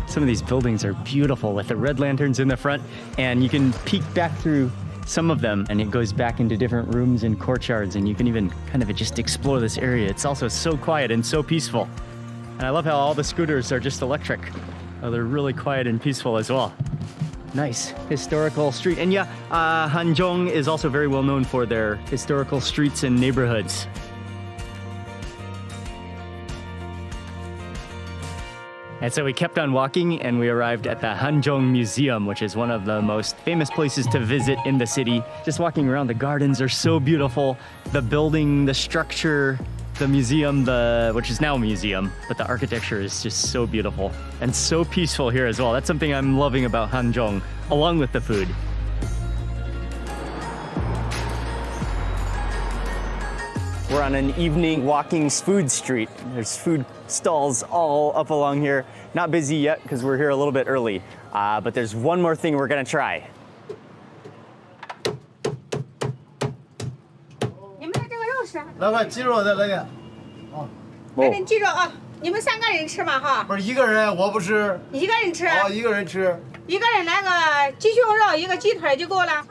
Some of these buildings are beautiful with the red lanterns in the front, and you can peek back through some of them and it goes back into different rooms and courtyards, and you can even kind of just explore this area. It's also so quiet and so peaceful. And I love how all the scooters are just electric. Oh, they're really quiet and peaceful as well. Nice historical street. And yeah, Hanzhong is also very well known for their historical streets and neighborhoods. And so we kept on walking and we arrived at the Hanzhong Museum, which is one of the most famous places to visit in the city. Just walking around, the gardens are so beautiful. The building, the structure, the museum, which is now a museum, but the architecture is just so beautiful and so peaceful here as well. That's something I'm loving about Hanzhong, along with the food. We're on an evening walking food street. There's food stalls all up along here. Not busy yet because we're here a little bit early, but there's one more thing we're gonna try. 老板，鸡肉的那个，来点鸡肉啊！你们3个人吃嘛哈？不是一个人，我不吃。一个人吃。一个人吃。一个人来个鸡胸肉，一个鸡腿就够了。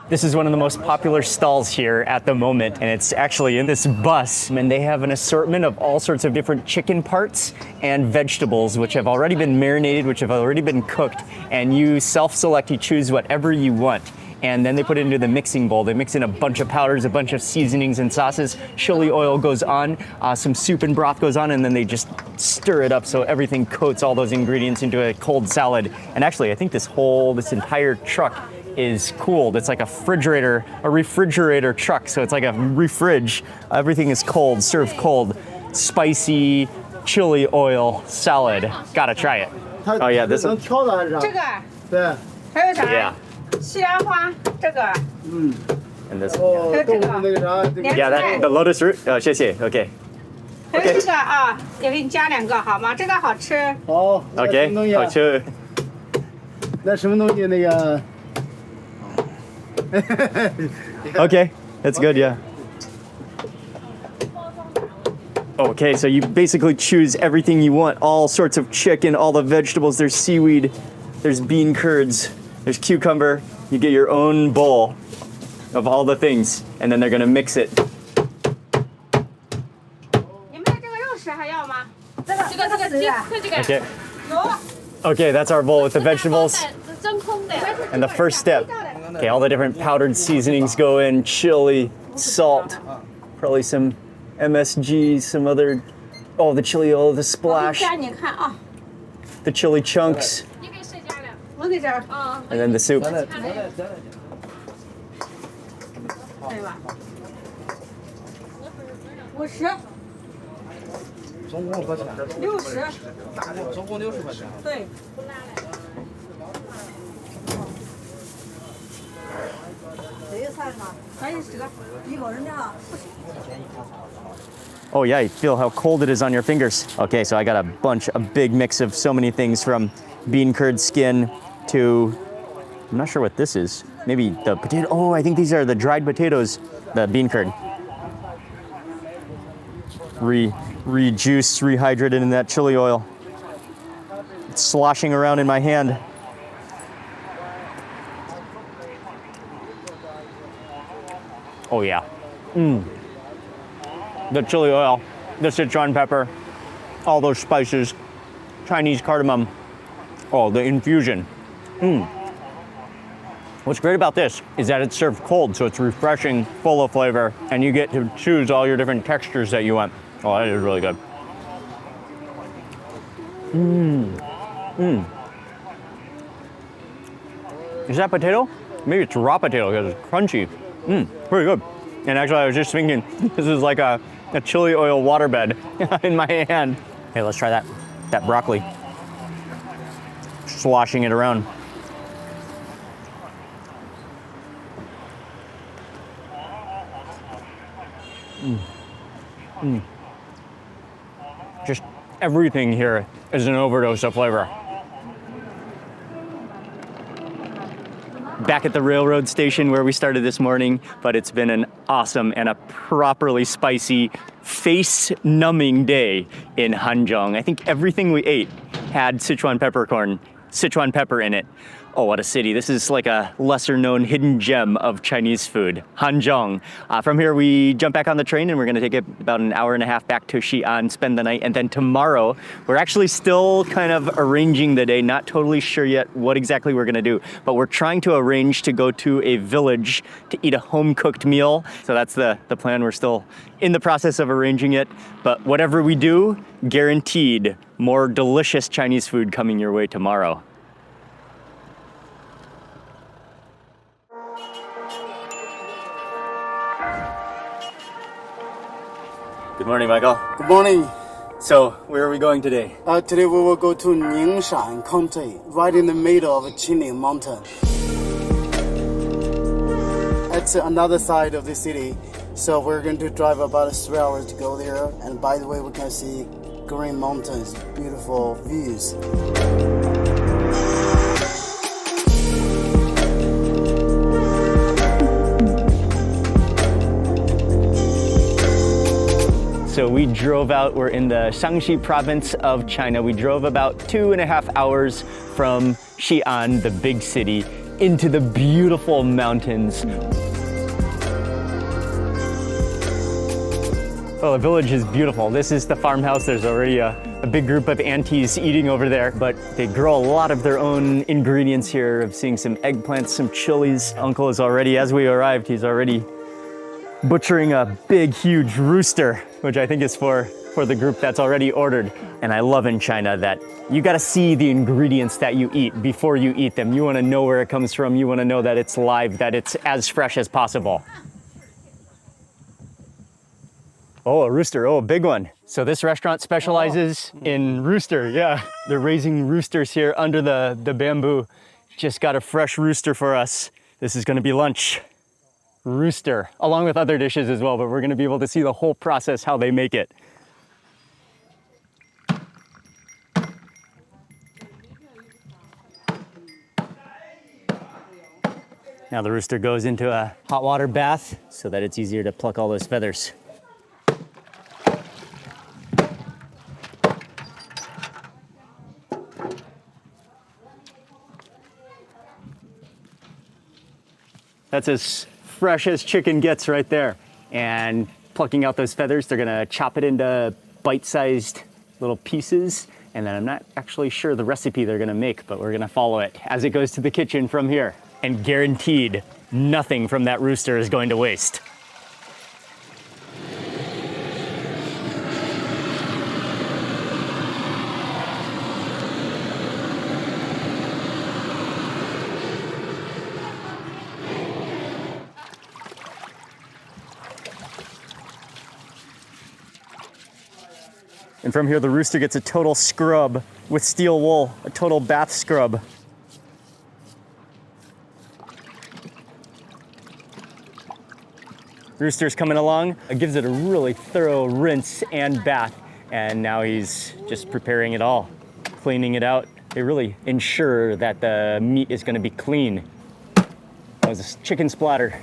This is one of the most popular stalls here at the moment, and it's actually in this bus. And they have an assortment of all sorts of different chicken parts and vegetables, which have already been marinated, which have already been cooked, and you self-select, you choose whatever you want. And then they put it into the mixing bowl. They mix in a bunch of powders, a bunch of seasonings and sauces. Chili oil goes on, some soup and broth goes on, and then they just stir it up so everything coats all those ingredients into a cold salad. And actually, I think this entire truck is cooled. It's like a refrigerator truck. So it's like a refridge. Everything is cold, served cold. Spicy chili oil salad. Gotta try it. Oh yeah, this one. 挑的还是啥？这个，对，还有啥？ Yeah. 西兰花，这个， And this. 哦，豆腐那个啥，这个 Yeah, that the lotus root. 谢谢. Okay. 还有这个啊，也给你加2个好吗？这个好吃。好。那 Okay. 什么东西啊？好吃。那什么东西？那个。 Okay, that's good, yeah. Okay, so you basically choose everything you want, all sorts of chicken, all the vegetables, there's seaweed, there's bean curds, there's cucumber. You get your own bowl of all the things, and then they're gonna mix it. 你们的这个肉食还要吗？这个这个 Okay. 有。 Okay, that's our bowl with the vegetables. 真空的。 And the first step. Okay, all the different powdered seasonings go in, chili, salt, probably some MSG, some other, oh, the chili oil, the splash, 加你看啊， the chili chunks, 你给谁加的？我给这儿， and then the soup. 对吧？50。总共多少钱？60。总共60块钱。对。这个菜嘛，咱也是个一个人的啊。 Oh yeah, you feel how cold it is on your fingers. Okay, so I got a big mix of so many things from bean curd skin to, I'm not sure what this is. Maybe the potato, oh, I think these are the dried potatoes, the bean curd. Rejuiced, rehydrated in that chili oil. It's sloshing around in my hand. Oh yeah. The chili oil, the Sichuan pepper, all those spices, Chinese cardamom. Oh, the infusion. What's great about this is that it's served cold, so it's refreshing, full of flavor, and you get to choose all your different textures that you want. Oh, that is really good. Is that potato? Maybe it's raw potato because it's crunchy. Pretty good. And actually, I was just thinking, this is like a chili oil waterbed in my hand. Hey, let's try that broccoli. Sloshing it around. Just everything here is an overdose of flavor. Back at the railroad station where we started this morning, but it's been an awesome and a properly spicy, face-numbing day in Hanzhong. I think everything we ate had Sichuan pepper in it. Oh, what a city. This is like a lesser-known hidden gem of Chinese food, Hanzhong. From here, we jump back on the train, and we're going to take about an hour and a half back to Xi'an, spend the night, and then tomorrow, we're actually still kind of arranging the day, not totally sure yet what exactly we're going to do, but we're trying to arrange to go to a village to eat a home-cooked meal. So that's the plan. We're still in the process of arranging it, but whatever we do, guaranteed more delicious Chinese food coming your way tomorrow. Good morning, Michael. Good morning. So, where are we going today? Today we will go to Ningxia County, right in the middle of Qingling Mountain. It's another side of the city, so we're going to drive about 3 hours to go there. And by the way, we can see green mountains, beautiful views. So we drove out, we're in the Shaanxi province of China. We drove about 2.5 hours from Xi'an, the big city, into the beautiful mountains. Well, the village is beautiful. This is the farmhouse. There's already a big group of aunties eating over there, but they grow a lot of their own ingredients here. I'm seeing some eggplants, some chilies. Uncle is already, as we arrived, he's already butchering a big, huge rooster, which I think is for the group that's already ordered. And I love in China that you gotta see the ingredients that you eat before you eat them. You wanna know where it comes from. You wanna know that it's live, that it's as fresh as possible. Oh, a rooster, oh, a big one. So this restaurant specializes in rooster, yeah. They're raising roosters here under the bamboo. Just got a fresh rooster for us. This is gonna be lunch. Rooster, along with other dishes as well, but we're gonna be able to see the whole process, how they make it. Now the rooster goes into a hot water bath so that it's easier to pluck all those feathers. That's as fresh as chicken gets right there. And plucking out those feathers, they're gonna chop it into bite-sized little pieces. And then I'm not actually sure the recipe they're gonna make, but we're gonna follow it as it goes to the kitchen from here. And guaranteed, nothing from that rooster is going to waste. And from here, the rooster gets a total scrub with steel wool, a total bath scrub. Rooster's coming along. It gives it a really thorough rinse and bath. And now he's just preparing it all, cleaning it out. They really ensure that the meat is gonna be clean. That was a chicken splatter.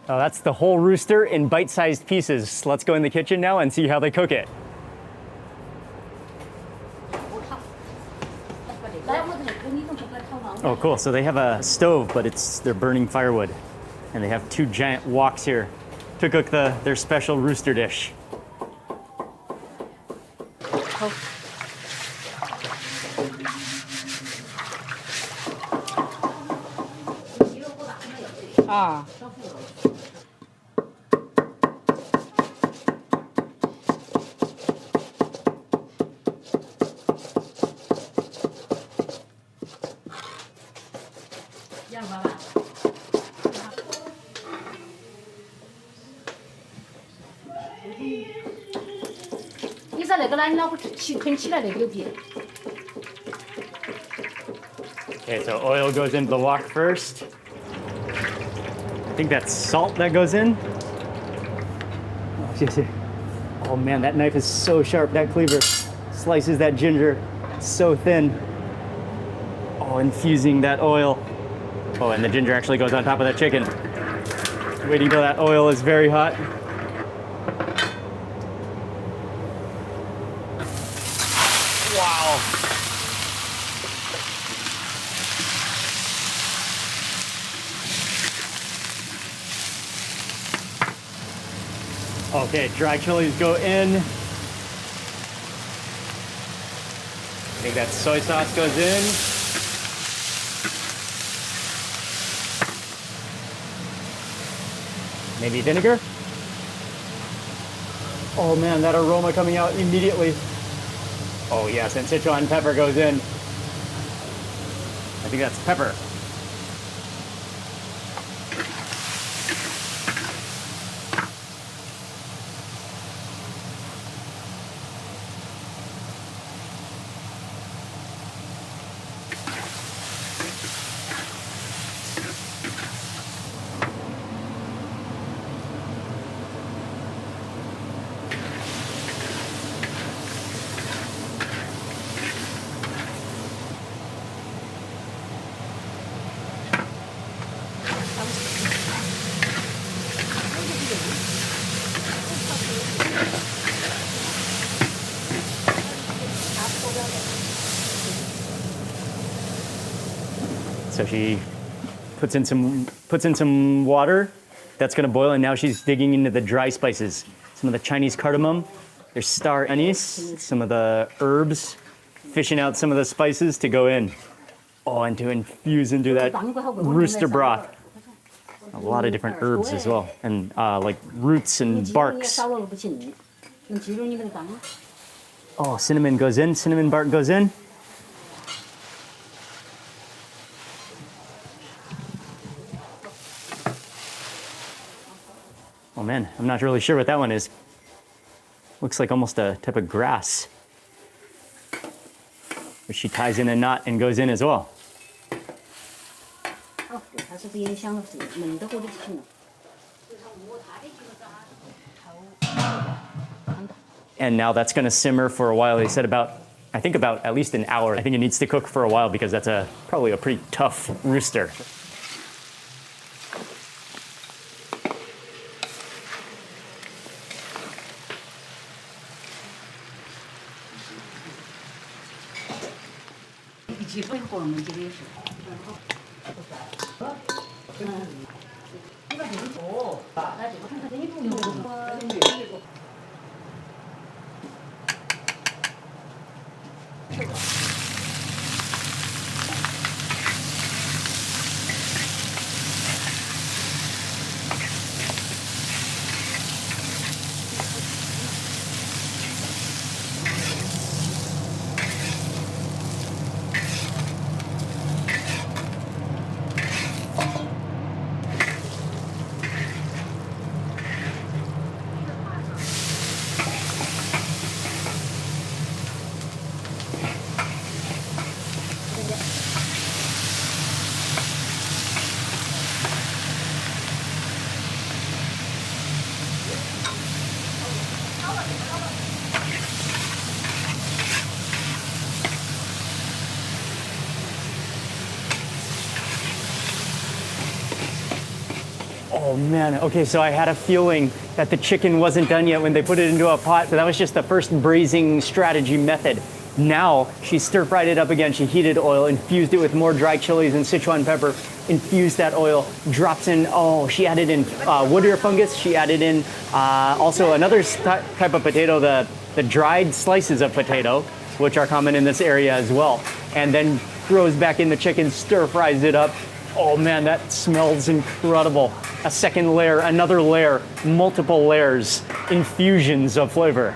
Oh, that's the whole rooster in bite-sized pieces. Let's go in the kitchen now and see how they cook it. Oh, cool. So they have a stove, but they're burning firewood. And they have two giant woks here to cook their special rooster dish. Ah. Okay, so oil goes into the wok first. I think that's salt that goes in. Oh man, that knife is so sharp. That cleaver slices that ginger so thin. Oh, infusing that oil. Oh, and the ginger actually goes on top of that chicken. Waiting till that oil is very hot. Wow. Okay, dry chilies go in. I think that soy sauce goes in. Maybe vinegar. Oh man, that aroma coming out immediately. Oh yes, and Sichuan pepper goes in. I think that's pepper. So she puts in some water. That's gonna boil, and now she's digging into the dry spices. Some of the Chinese cardamom. There's star anise, some of the herbs, fishing out some of the spices to go in. Oh, and to infuse into that rooster broth. A lot of different herbs as well, and like roots and barks. Oh, cinnamon goes in, cinnamon bark goes in. Oh man, I'm not really sure what that one is. Looks like almost a type of grass. Which she ties in a knot and goes in as well. And now that's gonna simmer for a while. They said about at least an hour. I think it needs to cook for a while because that's probably a pretty tough rooster. Oh man, okay, so I had a feeling that the chicken wasn't done yet when they put it into a pot, so that was just the first braising strategy method. Now, she stir-fried it up again, she heated oil, infused it with more dry chilies and Sichuan pepper, infused that oil, drops in, she added in wood ear fungus, she added in also another type of potato, the dried slices of potato, which are common in this area as well, and then throws back in the chicken, stir-fries it up. Oh man, that smells incredible. A second layer, another layer, multiple layers, infusions of flavor.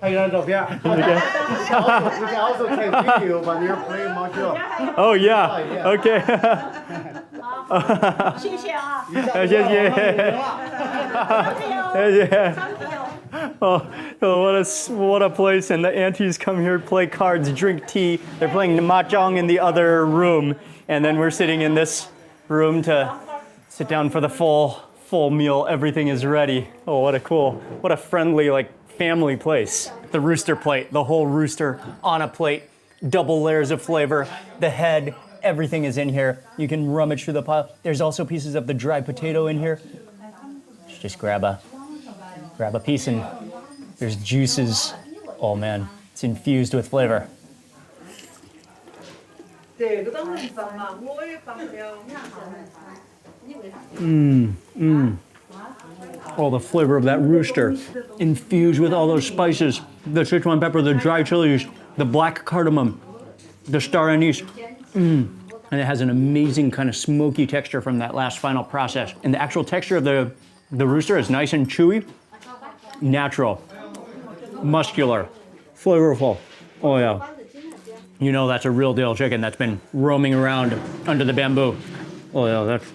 You can also take video when you're playing mahjong. Oh yeah, okay. 谢谢啊，谢谢。谢谢。Oh, what a place! And the aunties come here, play cards, drink tea. They're playing mahjong in the other room, and then we're sitting in this room to sit down for the full meal. Everything is ready. Oh, what a friendly family place. The rooster plate, the whole rooster on a plate, double layers of flavor, the head. Everything is in here. You can rummage through the pile. There's also pieces of the dried potato in here. Just grab a piece and there's juices. Oh man, it's infused with flavor. Oh, the flavor of that rooster infused with all those spices, the Sichuan pepper, the dry chilies, the black cardamom, the star anise. And it has an amazing kind of smoky texture from that last final process. And the actual texture of the rooster is nice and chewy, natural, muscular, flavorful. Oh yeah. You know that's a real deal chicken that's been roaming around under the bamboo. Oh yeah, that's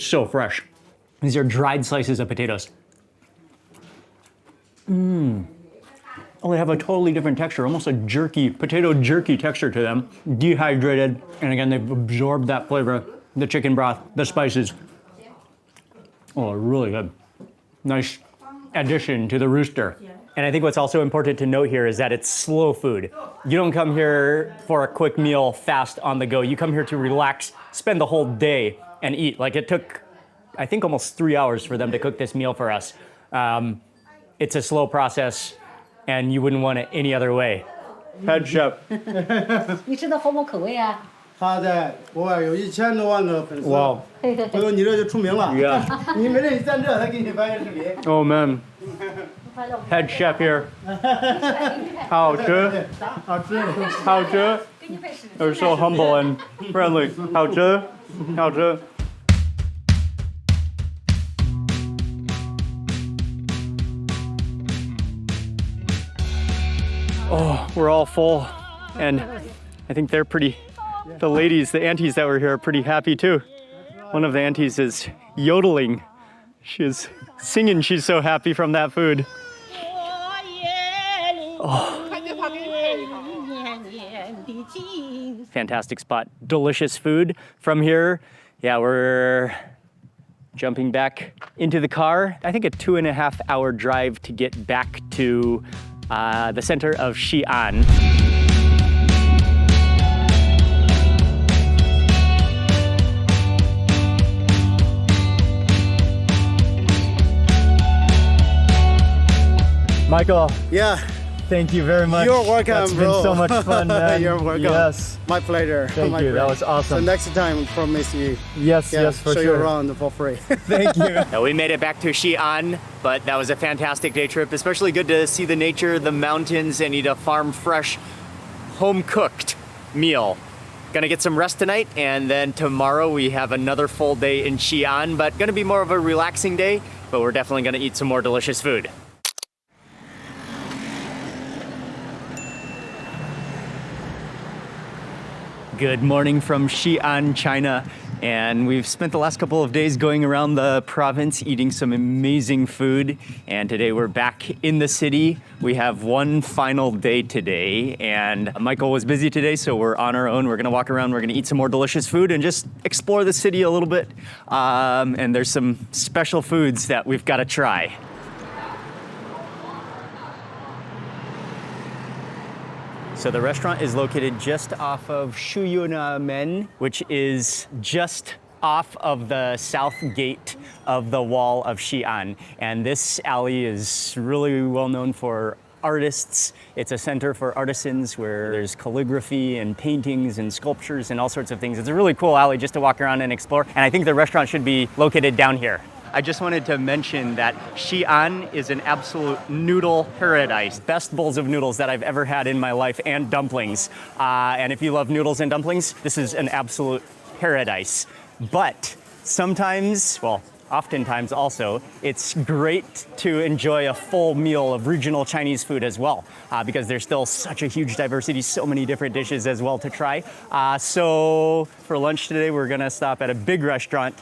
so fresh. These are dried slices of potatoes. Oh, they have a totally different texture, almost a potato jerky texture to them. Dehydrated, and again, they've absorbed that flavor, the chicken broth, the spices. Oh, really good. Nice addition to the rooster. And I think what's also important to note here is that it's slow food. You don't come here for a quick meal fast on the go. You come here to relax, spend the whole day and eat. Like it took, I think, almost 3 hours for them to cook this meal for us. It's a slow process and you wouldn't want it any other way. Head chef. 你吃的合我口味啊？他在国外有1000多万个粉丝，哇回头你这就出名了。 Yeah. 你没事你站这，他给你发个视频。 Oh man. Head chef here. 好吃。好吃。好吃。They're so humble and friendly. 好吃。好吃。Oh, we're all full, and I think they're pretty. The ladies, the aunties that were here, are pretty happy too. One of the aunties is yodeling. She is singing. She's so happy from that food. Fantastic spot. Delicious food from here. Yeah, we're jumping back into the car. I think a 2.5 hour drive to get back to the center of Xi'an. Michael, Yeah, thank you very much. you're welcome, That's bro. been so much fun, man. You're welcome. Yes. My pleasure. Thank My you. That friend. was awesome. So next time, promise you. Yes, Yeah, yes, for show you sure. around for free. Thank you. Now, we made it back to Xi'an, but that was a fantastic day trip. Especially good to see the nature, the mountains, and eat a farm fresh, home cooked meal. Gonna get some rest tonight, and then tomorrow we have another full day in Xi'an, but gonna be more of a relaxing day, but we're definitely gonna eat some more delicious food. Good morning from Xi'an, China. And we've spent the last couple of days going around the province eating some amazing food. And today we're back in the city. We have one final day today. And Michael was busy today, so we're on our own. We're gonna walk around, we're gonna eat some more delicious food and just explore the city a little bit. And there's some special foods that we've gotta try. So the restaurant is located just off of Shuyunamen, which is just off of the south gate of the wall of Xi'an. And this alley is really well known for artists. It's a center for artisans where there's calligraphy and paintings and sculptures and all sorts of things. It's a really cool alley just to walk around and explore. And I think the restaurant should be located down here. I just wanted to mention that Xi'an is an absolute noodle paradise. Best bowls of noodles that I've ever had in my life, and dumplings. And if you love noodles and dumplings, this is an absolute paradise. But sometimes, well, oftentimes also, it's great to enjoy a full meal of regional Chinese food as well, because there's still such a huge diversity, so many different dishes as well to try. So for lunch today, we're gonna stop at a big restaurant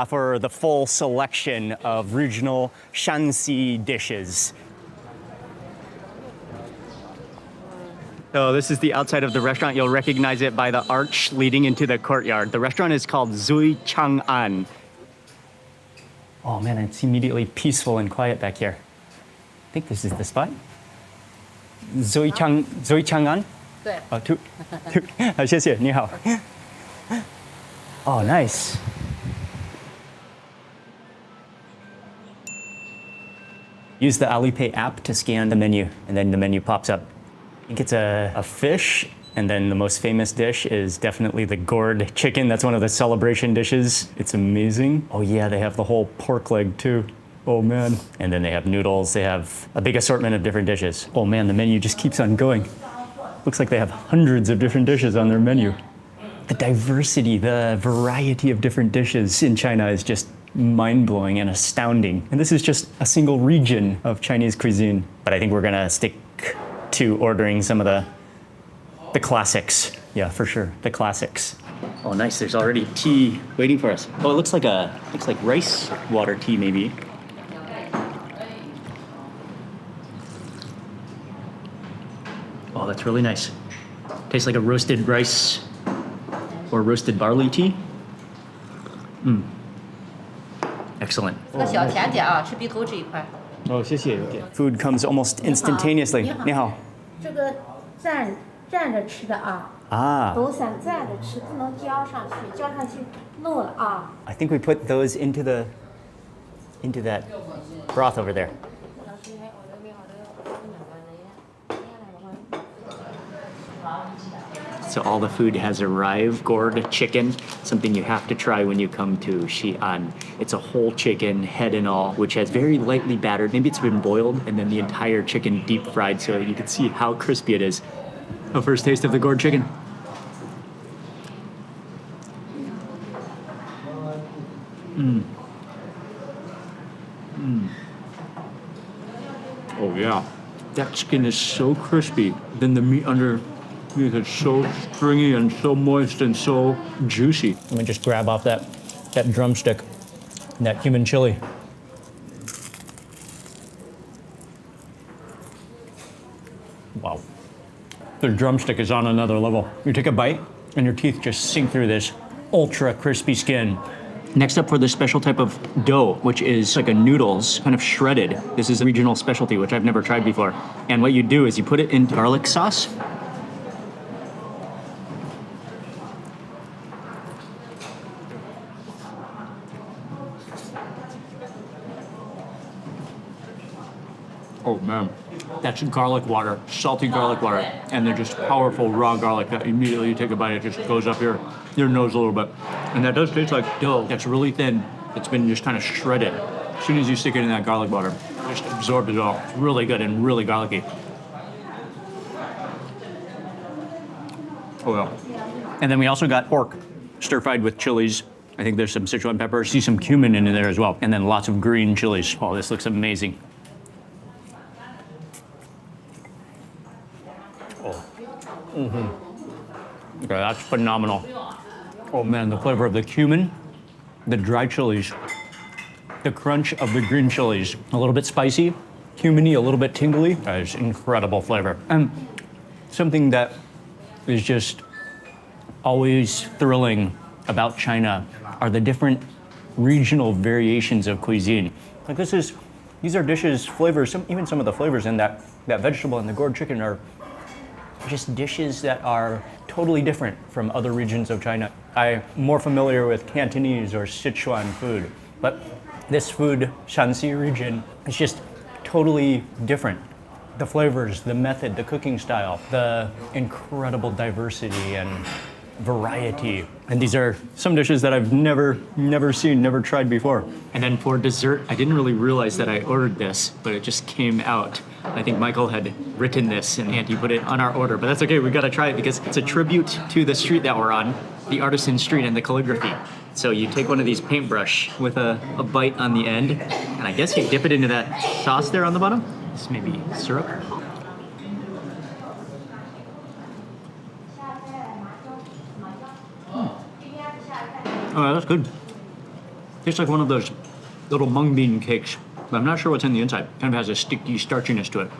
for the full selection of regional Shanxi dishes. So this is the outside of the restaurant. You'll recognize it by the arch leading into the courtyard. The restaurant is called Zui Chang'an. Oh man, it's immediately peaceful and quiet back here. I think this is the spot. Zui Chang'an? 对。 好，谢谢，你好。Oh, nice. Use the Alipay app to scan the menu, and then the menu pops up. I think it's a fish, and then the most famous dish is definitely the gourd chicken. That's one of the celebration dishes. It's amazing. Oh yeah, they have the whole pork leg too. Oh man. And then they have noodles. They have a big assortment of different dishes. Oh man, the menu just keeps on going. Looks like they have hundreds of different dishes on their menu. The diversity, the variety of different dishes in China is just mind-blowing and astounding. And this is just a single region of Chinese cuisine. But I think we're gonna stick to ordering some of the classics. Yeah, for sure, the classics. Oh, nice, there's already tea waiting for us. Oh, it looks like rice water tea maybe. Oh, that's really nice. Tastes like a roasted rice or roasted barley tea. Excellent. 这个小甜点啊，吃鼻头这一块。哦，谢谢。Food comes almost instantaneously. 你好。这个站着吃的啊。Ah. 都想站着吃，不能浇上去，浇上去漏了啊。I think we put those into that broth over there. So all the food has arrived. Gourd chicken, something you have to try when you come to Xi'an. It's a whole chicken, head and all, which has very lightly battered. Maybe it's been boiled, and then the entire chicken deep fried so you can see how crispy it is. A first taste of the gourd chicken. Oh yeah, that chicken is so crispy. Then the meat underneath is so stringy and so moist and so juicy. Let me just grab off that drumstick and that cumin chili. Wow. The drumstick is on another level. You take a bite and your teeth just sink through this ultra crispy skin. Next up for this special type of dough, which is like a noodles, kind of shredded. This is a regional specialty, which I've never tried before. And what you do is you put it in garlic sauce. Oh man, that's garlic water, salty garlic water, and they're just powerful raw garlic that immediately you take a bite, it just goes up your nose a little bit. And that does taste like dough that's really thin. It's been just kind of shredded. As soon as you stick it in that garlic water, it just absorbs it all. It's really good and really garlicky. Oh yeah. And then we also got pork, stir-fried with chilies. I think there's some Sichuan peppers. See some cumin in there as well. And then lots of green chilies. Oh, this looks amazing. Okay, that's phenomenal. Oh man, the flavor of the cumin, the dry chilies, the crunch of the green chilies, a little bit spicy, cuminy, a little bit tingly. That is incredible flavor. And something that is just always thrilling about China are the different regional variations of cuisine. Like these are dishes, flavors, even some of the flavors in that vegetable and the gourd chicken are just dishes that are totally different from other regions of China. I'm more familiar with Cantonese or Sichuan food, but this food, Shanxi region, is just totally different. The flavors, the method, the cooking style, the incredible diversity and variety. And these are some dishes that I've never seen, never tried before. And then for dessert, I didn't really realize that I ordered this, but it just came out. I think Michael had written this and he put it on our order, but that's okay, we gotta try it because it's a tribute to the street that we're on, the artisan street and the calligraphy. So you take one of these paintbrush with a bite on the end, and I guess you dip it into that sauce there on the bottom. This may be syrup. Oh, that's good. Tastes like one of those little mung bean cakes, but I'm not sure what's in the inside. Kind of has a sticky starchiness to it.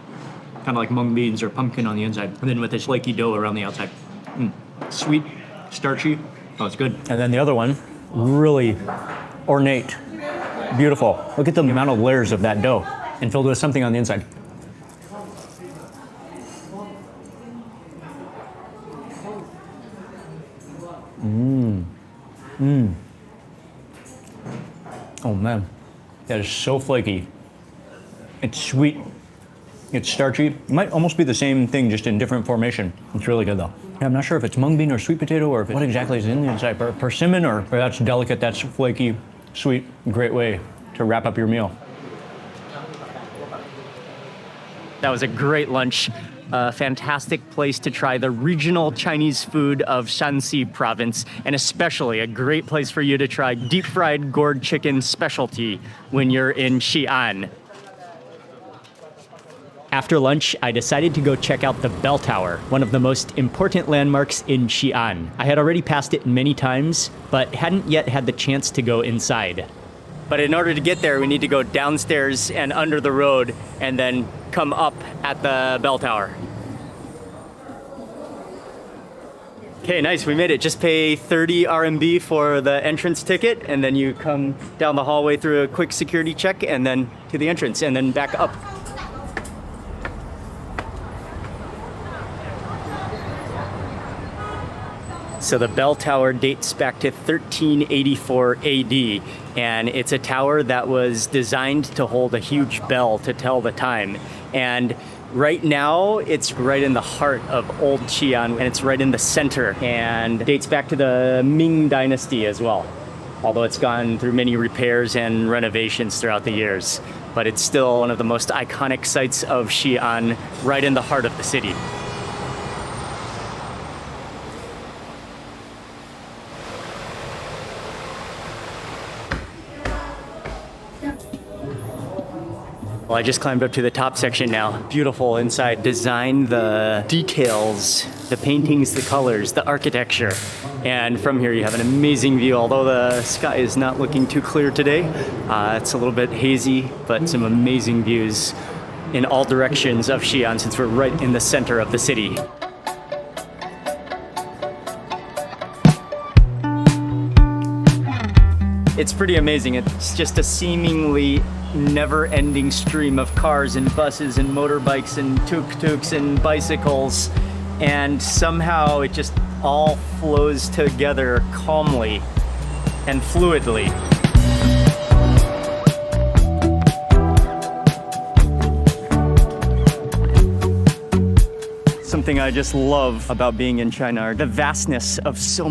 Kind of like mung beans or pumpkin on the inside, and then with this flaky dough around the outside. Sweet, starchy. Oh, it's good. And then the other one, really ornate, beautiful. Look at the amount of layers of that dough and filled with something on the inside. Oh man, that is so flaky. It's sweet, it's starchy. It might almost be the same thing, just in different formation. It's really good though. I'm not sure if it's mung bean or sweet potato or what exactly is in the inside. Persimmon or that's delicate, that's flaky, sweet. Great way to wrap up your meal. That was a great lunch. A fantastic place to try the regional Chinese food of Shanxi province, and especially a great place for you to try deep fried gourd chicken specialty when you're in Xi'an. After lunch, I decided to go check out the bell tower, one of the most important landmarks in Xi'an. I had already passed it many times, but hadn't yet had the chance to go inside. But in order to get there, we need to go downstairs and under the road and then come up at the bell tower. Okay, nice, we made it. Just pay 30 RMB for the entrance ticket, and then you come down the hallway through a quick security check and then to the entrance and then back up. So the bell tower dates back to 1384 AD, and it's a tower that was designed to hold a huge bell to tell the time. And right now, it's right in the heart of Old Xi'an, and it's right in the center, and dates back to the Ming Dynasty as well, although it's gone through many repairs and renovations throughout the years. But it's still one of the most iconic sites of Xi'an, right in the heart of the city. Well, I just climbed up to the top section now. Beautiful inside design, the details, the paintings, the colors, the architecture. And from here you have an amazing view, although the sky is not looking too clear today. It's a little bit hazy, but some amazing views in all directions of Xi'an since we're right in the center of the city. It's pretty amazing. It's just a seemingly never-ending stream of cars and buses and motorbikes and tuk-tuks and bicycles, and somehow it just all flows together calmly and fluidly. Something I just love about being in China are the vastness of so many